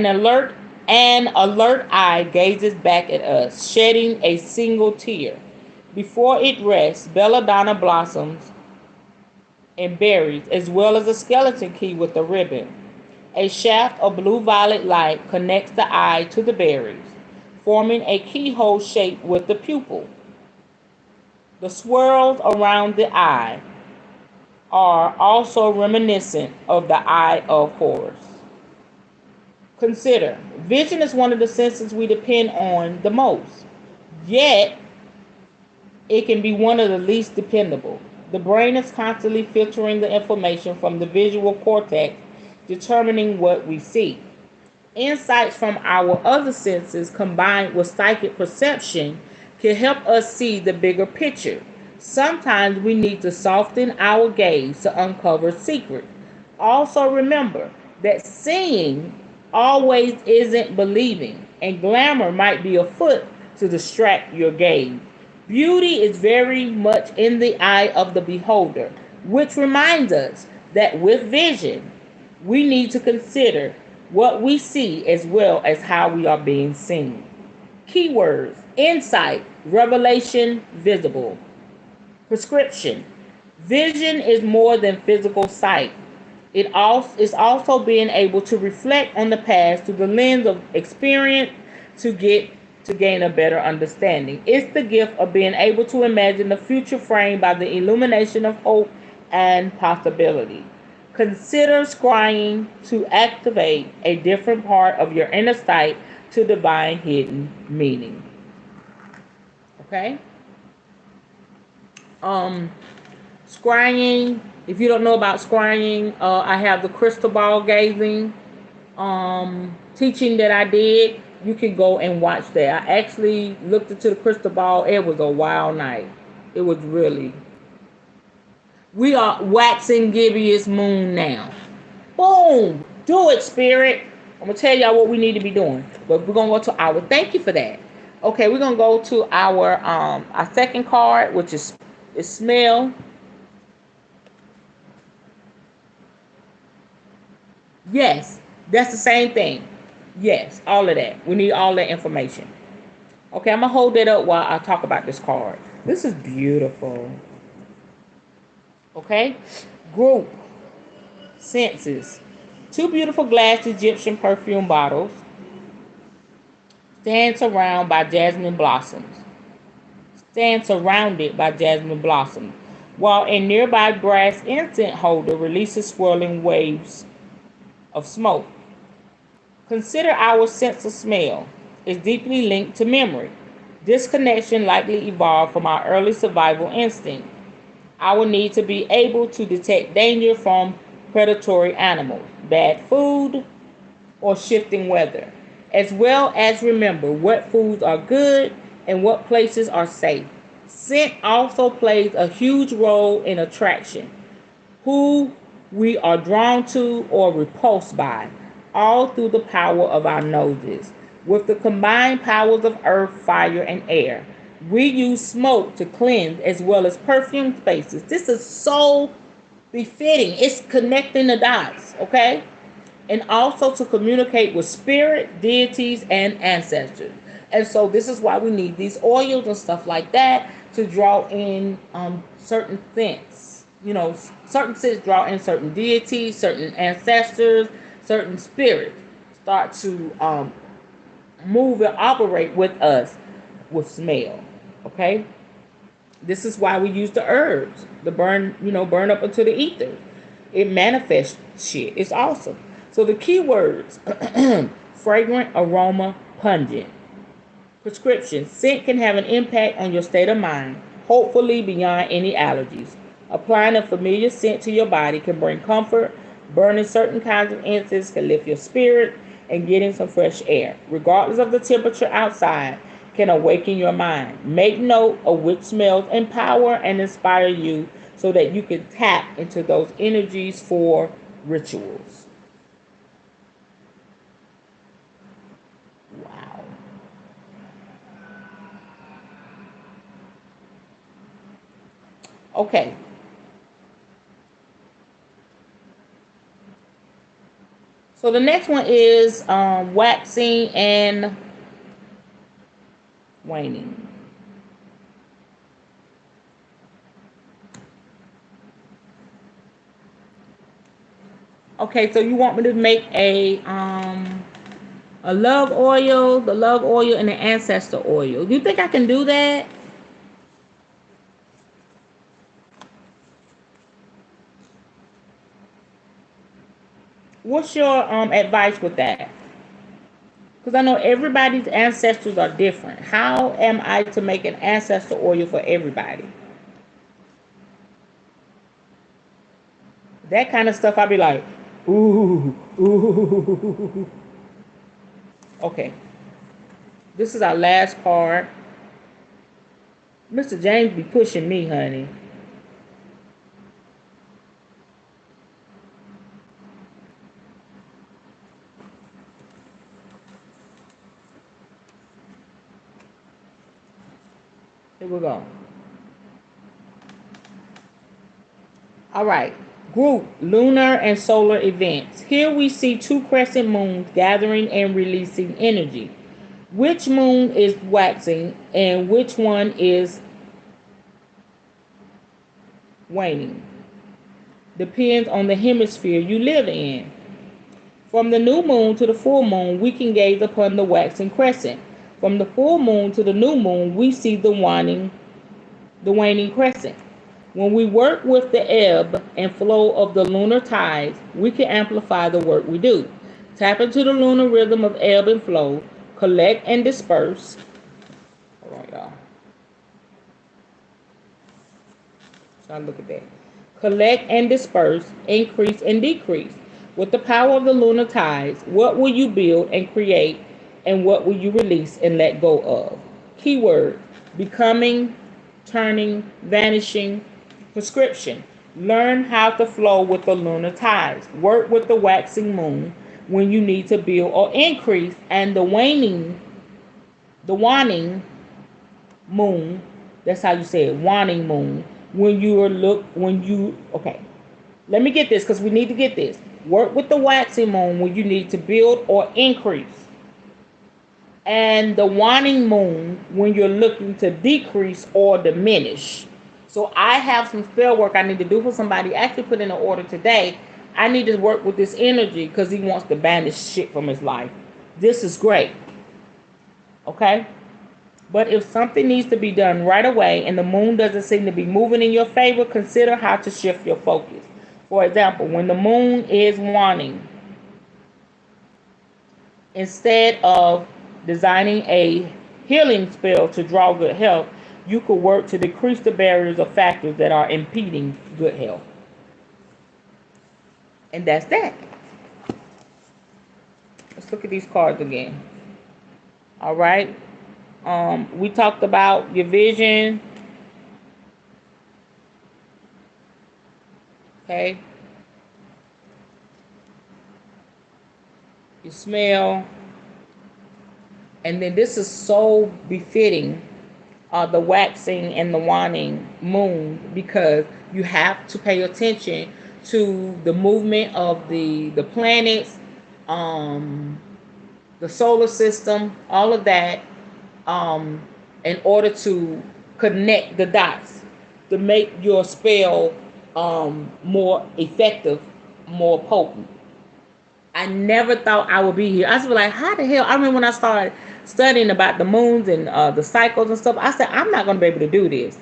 alert eye gazes back at us, shedding a single tear. Before it rests, belladonna blossoms and berries, as well as a skeleton key with a ribbon. A shaft of blue-violet light connects the eye to the berries, forming a keyhole shape with the pupil. The swirls around the eye are also reminiscent of the Eye of Horus. Consider, vision is one of the senses we depend on the most, yet it can be one of the least dependable. The brain is constantly filtering the information from the visual cortex, determining what we see. Insights from our other senses combined with psychic perception can help us see the bigger picture. Sometimes we need to soften our gaze to uncover secrets. Also remember that seeing always isn't believing, and glamour might be afoot to distract your gaze. Beauty is very much in the eye of the beholder, which reminds us that with vision, we need to consider what we see as well as how we are being seen. Keywords: insight, revelation, visible. Prescription: vision is more than physical sight. It is also being able to reflect on the past through the lens of experience to gain a better understanding. It's the gift of being able to imagine the future framed by the illumination of hope and possibility. Consider scrying to activate a different part of your inner sight to divine hidden meaning. Okay? Um, Scrying. If you don't know about scrying, I have the crystal ball gazing teaching that I did. You can go and watch that. I actually looked into the crystal ball. It was a wild night. It was really. We are waxing gibbous moon now. Boom! Do it, spirit. I'm gonna tell y'all what we need to be doing. But we're gonna go to our. Thank you for that. Okay, we're gonna go to our second card, which is smell. Yes, that's the same thing. Yes, all of that. We need all that information. Okay, I'm gonna hold that up while I talk about this card. This is beautiful. Okay, group senses. Two beautiful glass Egyptian perfume bottles stand surrounded by jasmine blossoms. Stand surrounded by jasmine blossoms, while a nearby brass incense holder releases swirling waves of smoke. Consider our sense of smell is deeply linked to memory. This connection likely evolved from our early survival instinct. Our need to be able to detect danger from predatory animals, bad food, or shifting weather, as well as remember what foods are good and what places are safe. Scent also plays a huge role in attraction, who we are drawn to or repulsed by, all through the power of our noses. With the combined powers of earth, fire, and air, we use smoke to cleanse as well as perfume spaces. This is so befitting. It's connecting the dots, okay? And also to communicate with spirit, deities, and ancestors. And so this is why we need these oils and stuff like that to draw in certain scents. You know, certain scents draw in certain deities, certain ancestors, certain spirits. Start to move and operate with us with smell. Okay? This is why we use the herbs, the burn up into the ether. It manifests shit. It's awesome. So the key words: fragrant, aroma, pungent. Prescription: scent can have an impact on your state of mind, hopefully beyond any allergies. Applying a familiar scent to your body can bring comfort. Burning certain kinds of incense can lift your spirit, and getting some fresh air, regardless of the temperature outside, can awaken your mind. Make note of which smells empower and inspire you so that you can tap into those energies for rituals. Wow. Okay. So the next one is waxing and waning. Okay, so you want me to make a love oil, the love oil and the ancestor oil. Do you think I can do that? What's your advice with that? Because I know everybody's ancestors are different. How am I to make an ancestor oil for everybody? That kind of stuff, I'll be like, ooh, ooh. Okay, this is our last card. Mr. James be pushing me, honey. Here we go. All right. Group: lunar and solar events. Here we see two crescent moons gathering and releasing energy. Which moon is waxing and which one is waning? Depends on the hemisphere you live in. From the new moon to the full moon, we can gaze upon the waxing crescent. From the full moon to the new moon, we see the waning crescent. When we work with the ebb and flow of the lunar tides, we can amplify the work we do. Tap into the lunar rhythm of ebb and flow, collect and disperse. Hold on, y'all. So look at that. Collect and disperse, increase and decrease. With the power of the lunar tides, what will you build and create, and what will you release and let go of? Keyword: becoming, turning, vanishing. Prescription: learn how to flow with the lunar tides. Work with the waxing moon when you need to build or increase, and the waning moon. That's how you say it, waning moon. Okay. Let me get this because we need to get this. Work with the waxing moon when you need to build or increase, and the waning moon when you're looking to decrease or diminish. So I have some spell work I need to do for somebody. Actually put in an order today. I need to work with this energy because he wants to banish shit from his life. This is great. Okay? But if something needs to be done right away and the moon doesn't seem to be moving in your favor, consider how to shift your focus. For example, when the moon is waning, instead of designing a healing spell to draw good health, you could work to decrease the barriers of factors that are impeding good health. And that's that. Let's look at these cards again. All right. We talked about your vision. Okay. Your smell. And then this is so befitting the waxing and the waning moon, because you have to pay attention to the movement of the planets, the solar system, all of that, in order to connect the dots to make your spell more effective, more potent. I never thought I would be here. I was like, how the hell? I remember when I started studying about the moons and the cycles and stuff. I said, I'm not going to be able to do this.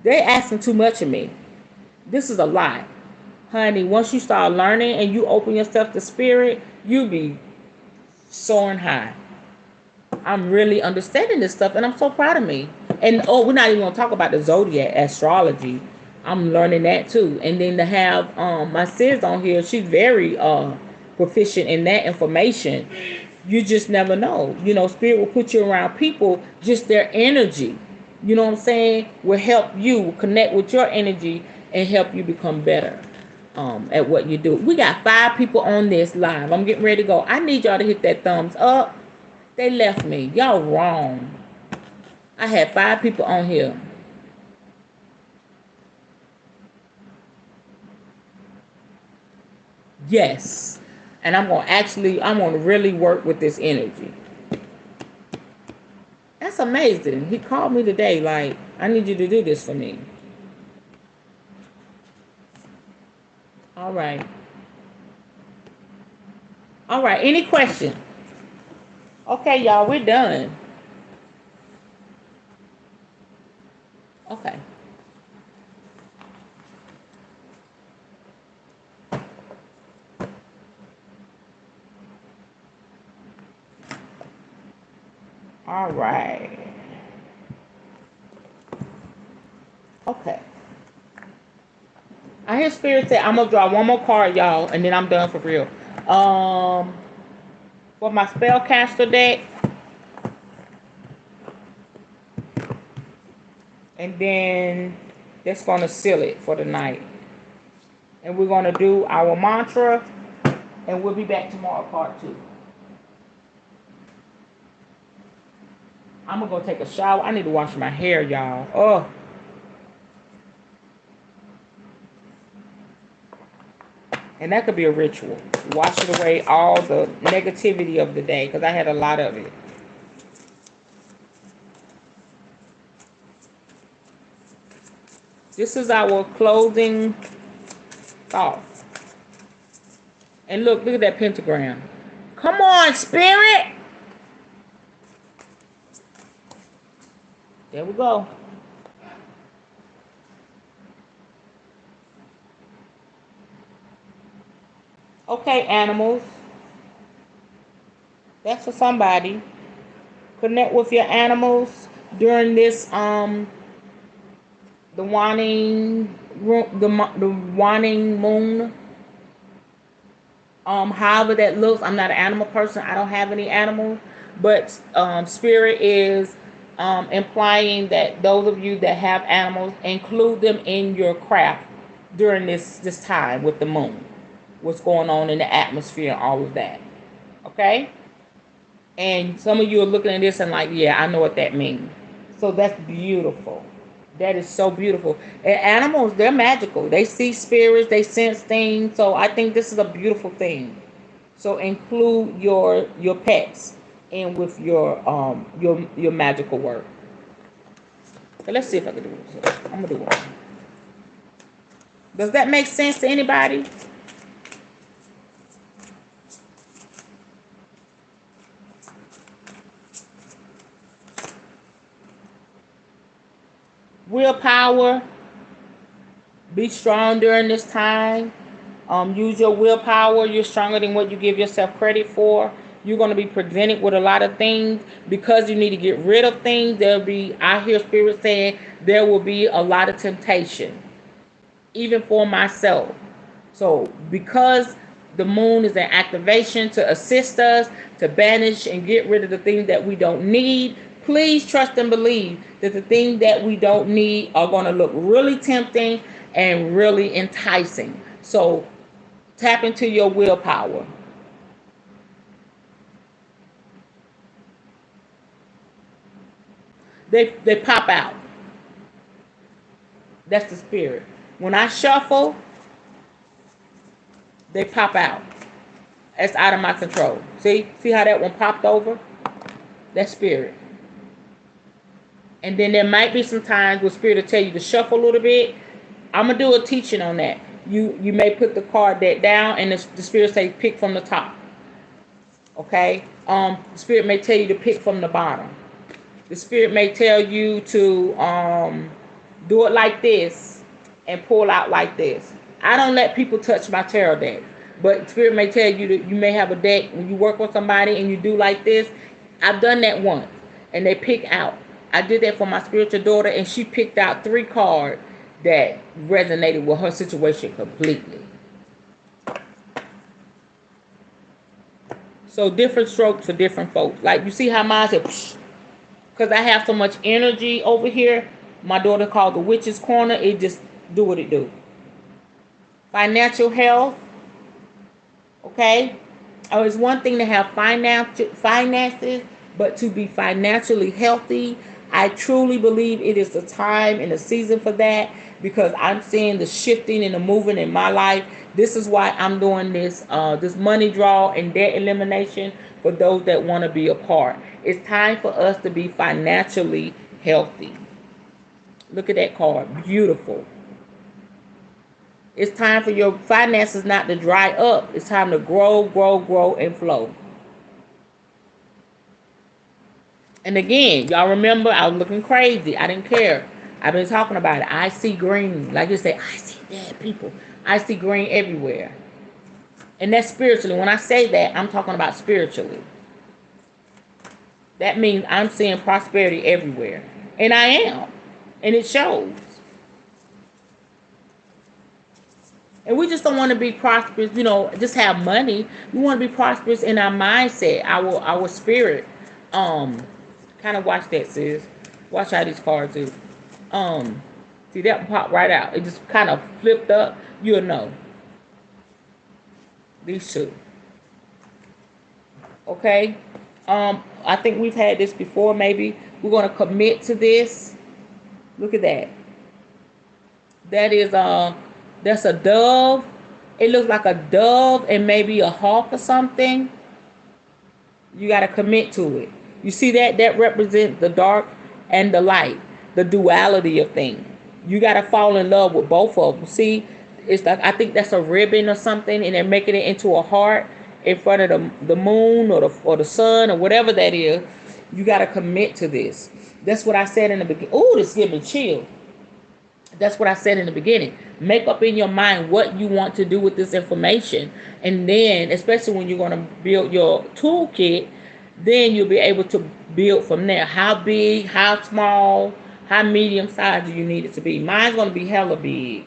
They asking too much of me. This is a lot. Honey, once you start learning and you open yourself to spirit, you be soaring high. I'm really understanding this stuff, and I'm so proud of me. And we're not even gonna talk about the zodiac astrology. I'm learning that too. And then to have my sis on here, she's very proficient in that information. You just never know. You know, spirit will put you around people, just their energy. You know what I'm saying? Will help you connect with your energy and help you become better at what you do. We got 5 people on this live. I'm getting ready to go. I need y'all to hit that thumbs up. They left me. Y'all wrong. I had 5 people on here. Yes. And I'm going to really work with this energy. That's amazing. He called me today like, I need you to do this for me. All right. All right. Any question? Okay, y'all, we're done. Okay. All right. Okay. I hear spirit say I'm gonna draw one more card, y'all, and then I'm done for real. For my spellcaster deck, and then that's gonna seal it for the night. And we're gonna do our mantra, and we'll be back tomorrow, part 2. I'm gonna go take a shower. I need to wash my hair, y'all. Oh. And that could be a ritual. Wash it away, all the negativity of the day, because I had a lot of it. This is our closing thought. And look at that pentagram. Come on, spirit. There we go. Okay, animals. That's for somebody. Connect with your animals during this the waning moon. However that looks. I'm not an animal person. I don't have any animals, but spirit is implying that those of you that have animals, include them in your craft during this time with the moon. What's going on in the atmosphere and all of that. Okay? And some of you are looking at this and like, yeah, I know what that means. So that's beautiful. That is so beautiful. And animals, they're magical. They see spirits, they sense things. So I think this is a beautiful thing. So include your pets in with your magical work. So let's see if I can do this. I'm gonna do one. Does that make sense to anybody? Willpower. Be strong during this time. Use your willpower. You're stronger than what you give yourself credit for. You're going to be presented with a lot of things because you need to get rid of things. I hear spirit saying there will be a lot of temptation, even for myself. So because the moon is an activation to assist us to banish and get rid of the things that we don't need, please trust and believe that the things that we don't need are going to look really tempting and really enticing. So tap into your willpower. They pop out. That's the spirit. When I shuffle, they pop out. It's out of my control. See how that one popped over? That's spirit. And then there might be some times where spirit will tell you to shuffle a little bit. I'm going to do a teaching on that. you may put the card deck down, and the spirit say pick from the top. Okay. The spirit may tell you to pick from the bottom. The spirit may tell you to do it like this and pull out like this. I don't let people touch my tarot deck, but spirit may tell you that you may have a deck when you work with somebody and you do like this. I've done that once, and they pick out. I did that for my spiritual daughter, and she picked out 3 cards that resonated with her situation completely. So different strokes for different folks. Like you see how mine said, because I have so much energy over here. My daughter called the witch's corner. It just do what it do. Financial health. Okay. It's one thing to have finances, but to be financially healthy, I truly believe it is the time and the season for that, because I'm seeing the shifting and the moving in my life. This is why I'm doing this money draw and debt elimination for those that want to be a part. It's time for us to be financially healthy. Look at that card. Beautiful. It's time for your finances not to dry up. It's time to grow, grow, grow, and flow. And again, y'all remember, I was looking crazy. I didn't care. I've been talking about it. I see green. Like you say, I see dead people. I see green everywhere. And that's spiritually. When I say that, I'm talking about spiritually. That means I'm seeing prosperity everywhere. And I am. And it shows. And we just don't want to be prosperous, just have money. We want to be prosperous in our mindset, our spirit. Kind of watch that, sis. Watch how these cards do. See that one pop right out. It just kind of flipped up. You'll know. These 2. Okay. I think we've had this before. Maybe we're going to commit to this. Look at that. That is that's a dove. It looks like a dove and maybe a hawk or something. You got to commit to it. You see that? That represents the dark and the light, the duality of things. You got to fall in love with both of them. See, it's like, I think that's a ribbon or something, and they're making it into a heart in front of the moon or the sun or whatever that is. You got to commit to this. That's what I said in the beginning. Oh, this gives me chill. That's what I said in the beginning. Make up in your mind what you want to do with this information. And then, especially when you're going to build your toolkit, then you'll be able to build from there. How big, how small, how medium size do you need it to be? Mine's going to be hella big.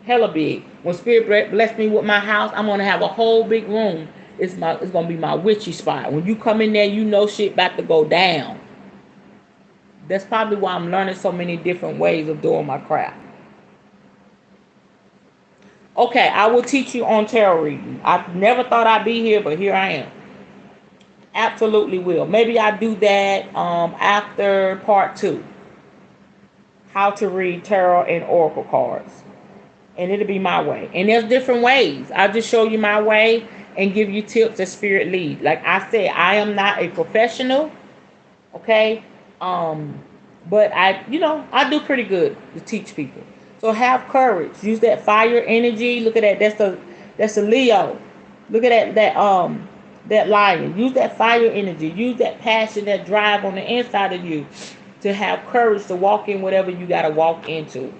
Hella big. When Spirit bless me with my house, I'm going to have a whole big room. It's going to be my witchy spot. When you come in there, you know shit about to go down. That's probably why I'm learning so many different ways of doing my craft. Okay, I will teach you on tarot reading. I never thought I'd be here, but here I am. Absolutely will. Maybe I do that after part 2. How to read tarot and oracle cards. And it'll be my way. And there's different ways. I'll just show you my way and give you tips as spirit lead. Like I said, I am not a professional. Okay? But I do pretty good to teach people. So have courage. Use that fire energy. Look at that. That's a Leo. Look at that lion. Use that fire energy. Use that passion, that drive on the inside of you to have courage to walk in whatever you got to walk into.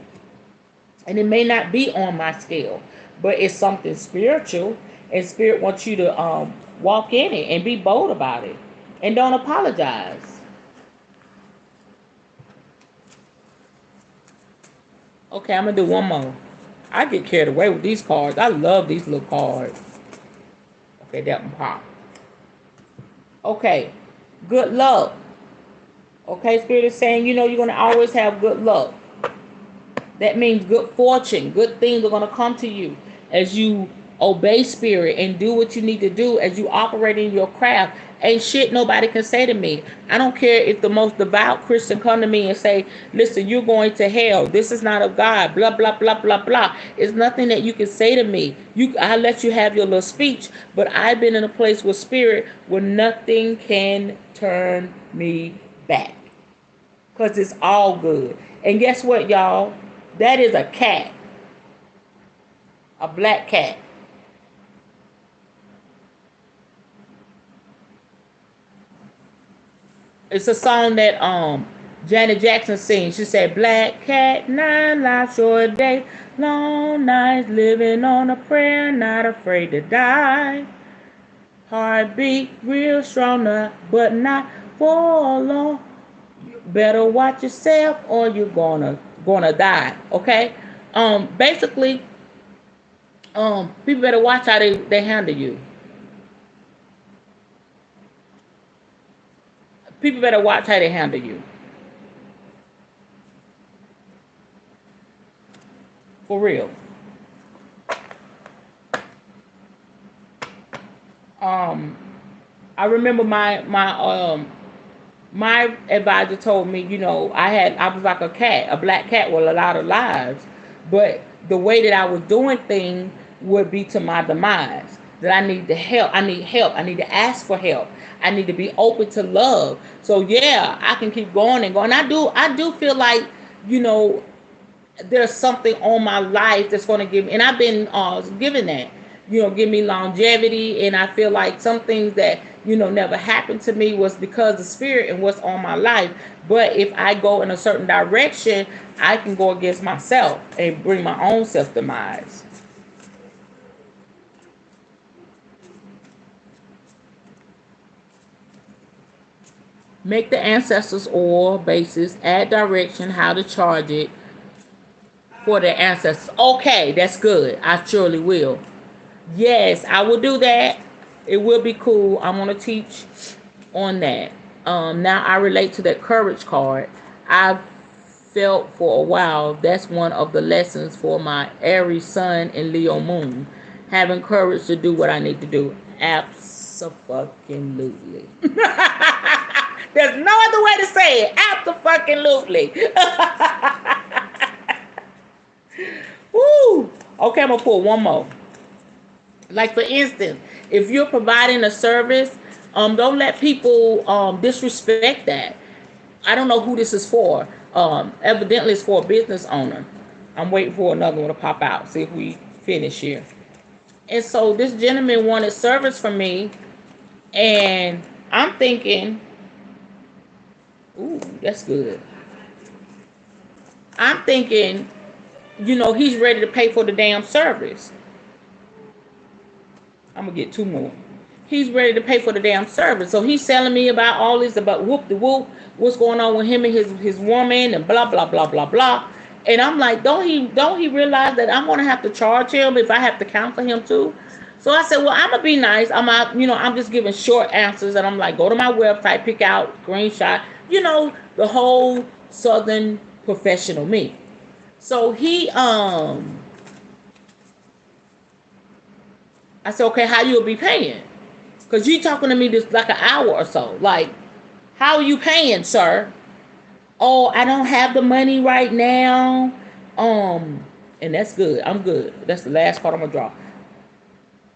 And it may not be on my scale, but it's something spiritual, and spirit wants you to walk in it and be bold about it, and don't apologize. Okay, I'm gonna do one more. I get carried away with these cards. I love these little cards. Okay, that one pop. Okay, good luck. Okay, spirit is saying, you're gonna always have good luck. That means good fortune. Good things are going to come to you as you obey spirit and do what you need to do, as you operate in your craft. Ain't shit nobody can say to me. I don't care if the most devout Christian come to me and say, listen, you're going to hell. This is not of God. Blah, blah, blah, blah, blah. It's nothing that you can say to me. I'll let you have your little speech, but I've been in a place with spirit where nothing can turn me back. Because it's all good. And guess what, y'all? That is a cat. A black cat. It's a song that Janet Jackson sings. She said, "Black cat, 9 lives, short days, long nights, living on a prayer, not afraid to die. Heartbeat real strong, but not for long. Better watch yourself, or you're gonna die." Okay. Basically, people better watch how they handle you. People better watch how they handle you. For real. Um, I remember my advisor told me, I was like a cat, a black cat with a lot of lives, but the way that I was doing things would be to my demise. That I need the help. I need help. I need to ask for help. I need to be open to love. So yeah, I can keep going and going. I do feel like, you know, there's something on my life that's going to give me, and I've been given that, give me longevity. And I feel like some things that, never happened to me was because the spirit and what's on my life. But if I go in a certain direction, I can go against myself and bring my own self demise. Make the ancestors oil basis, add direction, how to charge it for the ancestors. Okay, that's good. I surely will. Yes, I will do that. It will be cool. I'm gonna teach on that. Now I relate to that courage card. I've felt for a while that's one of the lessons for my Aries sun and Leo moon. Having courage to do what I need to do. Absolutely. There's no other way to say it. Absolutely. Woo. Okay, I'm gonna pull one more. Like for instance, if you're providing a service, don't let people disrespect that. I don't know who this is for. Evidently, it's for a business owner. I'm waiting for another one to pop out. See if we finish here. And so this gentleman wanted service from me, and I'm thinking, ooh, that's good. I'm thinking, he's ready to pay for the damn service. I'm gonna get two more. He's ready to pay for the damn service. So he's telling me about all this, about whoop de whoop, what's going on with him and his woman and blah blah blah blah blah. And I'm like, don't he realize that I'm gonna have to charge him if I have to counsel him too? So I said, well, I'm gonna be nice. I'm out, I'm just giving short answers, and I'm like, go to my website, pick out screenshot, the whole Southern professional me. So I said, okay, how you'll be paying? Because you talking to me this like an hour or so. Like, how are you paying, sir? Oh, I don't have the money right now. And that's good. I'm good. That's the last card I'm gonna draw.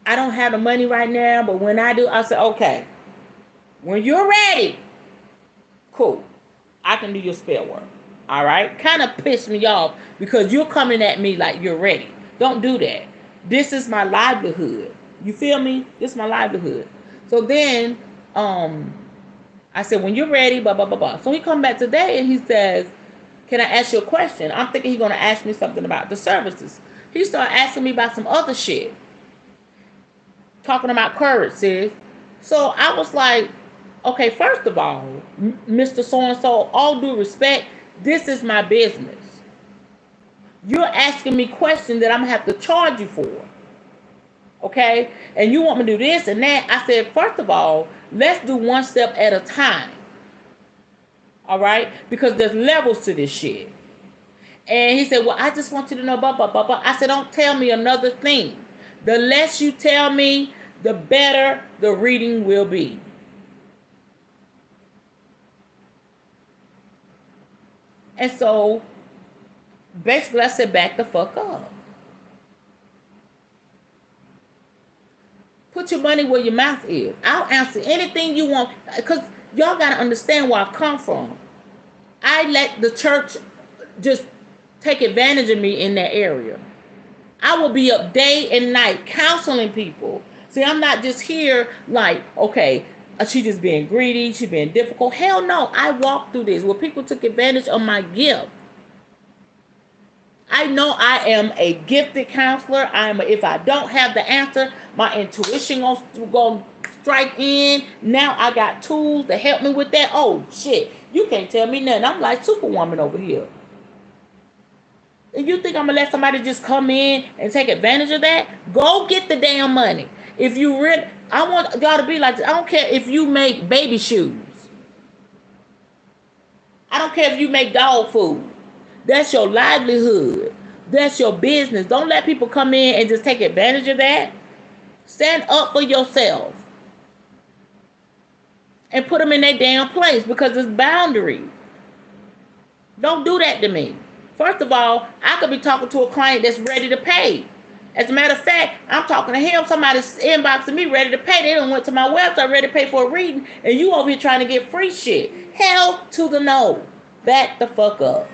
I don't have the money right now, but when I do, I said, okay, when you're ready, cool. I can do your spell work. All right? Kind of pissed me off because you're coming at me like you're ready. Don't do that. This is my livelihood. You feel me? This is my livelihood. So then I said, when you're ready, blah, blah, blah, blah. So he come back today and he says, can I ask you a question? I'm thinking he's going to ask me something about the services. He started asking me about some other shit. Talking about courage, sis. So I was like, okay, first of all, Mr. So-and-so, all due respect, this is my business. You're asking me questions that I'm going to have to charge you for. Okay? And you want me to do this and that. I said, first of all, let's do one step at a time. All right? Because there's levels to this shit. And he said, well, I just want you to know, blah, blah, blah, blah. I said, don't tell me another thing. The less you tell me, the better the reading will be. And so, basically, I said, back the fuck up. Put your money where your mouth is. I'll answer anything you want. Because y'all got to understand where I come from. I let the church just take advantage of me in that area. I will be up day and night counseling people. See, I'm not just here like, okay, she just being greedy, she being difficult. Hell no, I walked through this where people took advantage of my gift. I know I am a gifted counselor. If I don't have the answer, my intuition gonna strike in. Now I got tools to help me with that. Oh shit, you can't tell me nothing. I'm like Superwoman over here. And you think I'm gonna let somebody just come in and take advantage of that? Go get the damn money. If you really, I want y'all to be like this. I don't care if you make baby shoes. I don't care if you make dog food. That's your livelihood. That's your business. Don't let people come in and just take advantage of that. Stand up for yourself. And put them in their damn place because it's boundary. Don't do that to me. First of all, I could be talking to a client that's ready to pay. As a matter of fact, I'm talking to him. Somebody's inboxing me ready to pay. They done went to my website ready to pay for a reading. And you over here trying to get free shit. Hell to the no. Back the fuck up.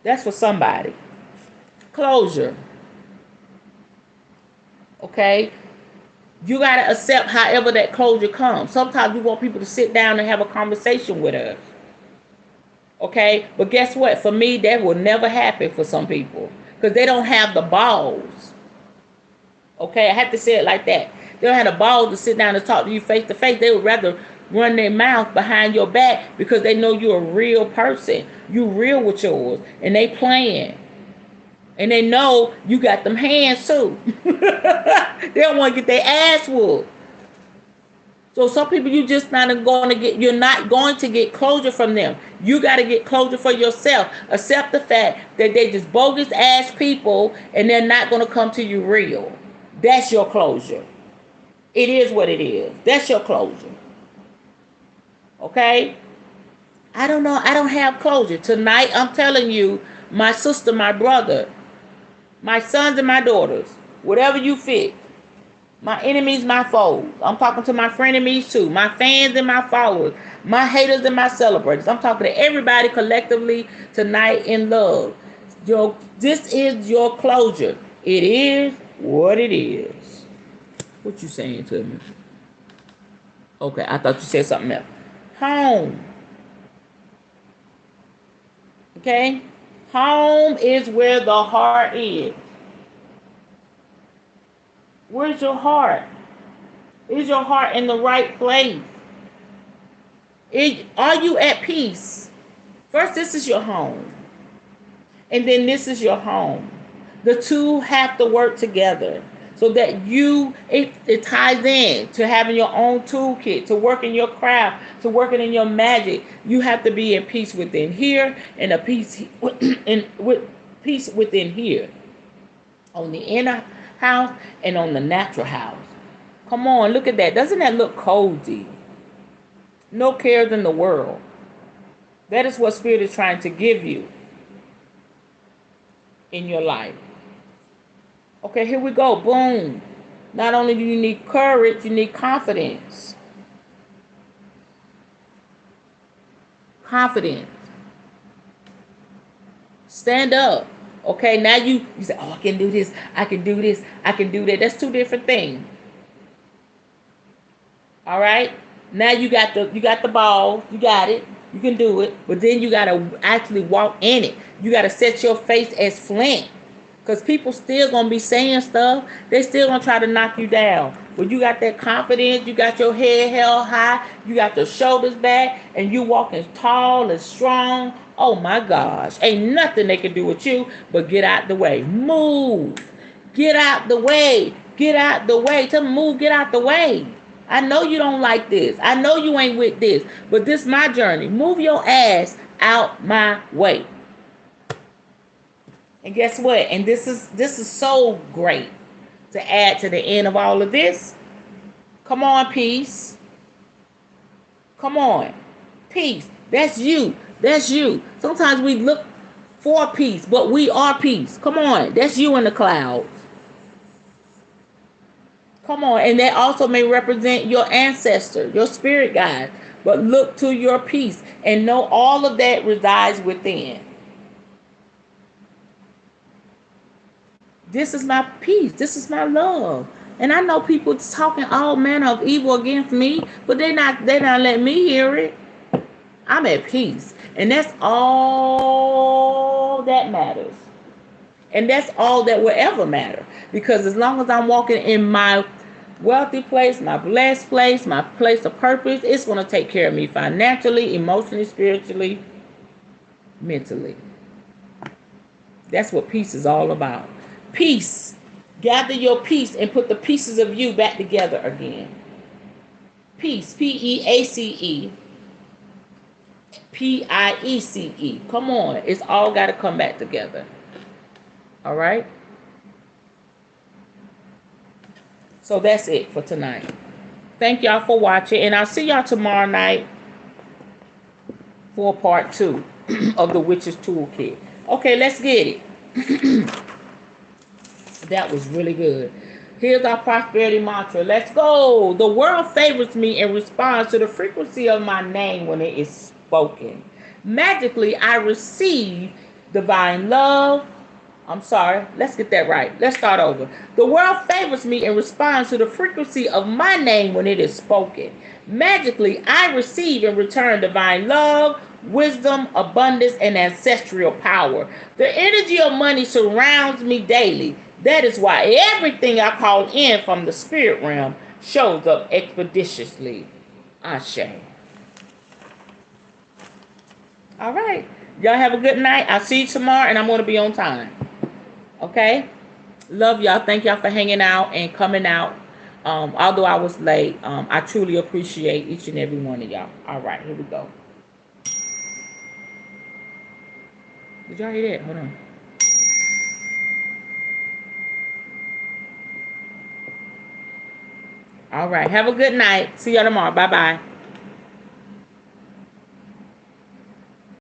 That's for somebody. Closure. Okay? You got to accept however that closure comes. Sometimes we want people to sit down and have a conversation with us. Okay? But guess what? For me, that will never happen for some people. Because they don't have the balls. Okay? I have to say it like that. They don't have the balls to sit down and talk to you face to face. They would rather run their mouth behind your back because they know you're a real person. You real with yours. And they playing. And they know you got them hands too. They don't want to get their ass whooped. So some people you're not going to get closure from them. You got to get closure for yourself. Accept the fact that they just bogus ass people and they're not going to come to you real. That's your closure. It is what it is. That's your closure. Okay? I don't know. I don't have closure. Tonight, I'm telling you, my sister, my brother, my sons and my daughters, whatever you fit, my enemies, my foes. I'm talking to my frenemies too, my fans and my followers, my haters and my celebrators. I'm talking to everybody collectively tonight in love. This is your closure. It is what it is. What you saying to me? Okay, I thought you said something else. Home. Okay? Home is where the heart is. Where's your heart? Is your heart in the right place? Are you at peace? First, this is your home. And then this is your home. The two have to work together so that it ties in to having your own toolkit, to working your craft, to working in your magic. You have to be in peace within here and a peace with peace within here. On the inner house and on the natural house. Come on, look at that. Doesn't that look cozy? No cares in the world. That is what Spirit is trying to give you in your life. Okay, here we go. Boom. Not only do you need courage, you need confidence. Confidence. Stand up. Okay, now you say, oh, I can do this, I can do this, I can do that. That's two different things. All right? Now you got the ball, you got it, you can do it, but then you gotta actually walk in it. You gotta set your face as flint. Because people still gonna be saying stuff, they still gonna try to knock you down. But you got that confidence, you got your head held high, you got your shoulders back, and you walking tall and strong. Oh my gosh, ain't nothing they can do with you but get out the way. Move. Get out the way. Get out the way. Tell them move, get out the way. I know you don't like this. I know you ain't with this, but this is my journey. Move your ass out my way. And guess what? And this is so great to add to the end of all of this. Come on, peace. Come on. Peace. That's you. That's you. Sometimes we look for peace, but we are peace. Come on. That's you in the clouds. Come on. And that also may represent your ancestor, your spirit guide. But look to your peace and know all of that resides within. This is my peace. This is my love. And I know people talking all manner of evil against me, but they not letting me hear it. I'm at peace. And that's all that matters. And that's all that will ever matter. Because as long as I'm walking in my wealthy place, my blessed place, my place of purpose, it's going to take care of me financially, emotionally, spiritually, mentally. That's what peace is all about. Peace. Gather your peace and put the pieces of you back together again. Peace. Peace. Piece. Come on. It's all got to come back together. All right? So that's it for tonight. Thank y'all for watching. And I'll see y'all tomorrow night for part 2 of the Witch's Toolkit. Okay, let's get it. That was really good. Here's our prosperity mantra. Let's go. The world favors me and responds to the frequency of my name when it is spoken. Magically, I receive divine love. I'm sorry. Let's get that right. Let's start over. The world favors me and responds to the frequency of my name when it is spoken. Magically, I receive in return divine love, wisdom, abundance, and ancestral power. The energy of money surrounds me daily. That is why everything I call in from the spirit realm shows up expeditiously. Ashe. All right. Y'all have a good night. I'll see you tomorrow, and I'm going to be on time. Okay? Love y'all. Thank y'all for hanging out and coming out. Although I was late, I truly appreciate each and every one of y'all. All right, here we go. Did y'all hear that? Hold on. All right. Have a good night. See y'all tomorrow. Bye-bye.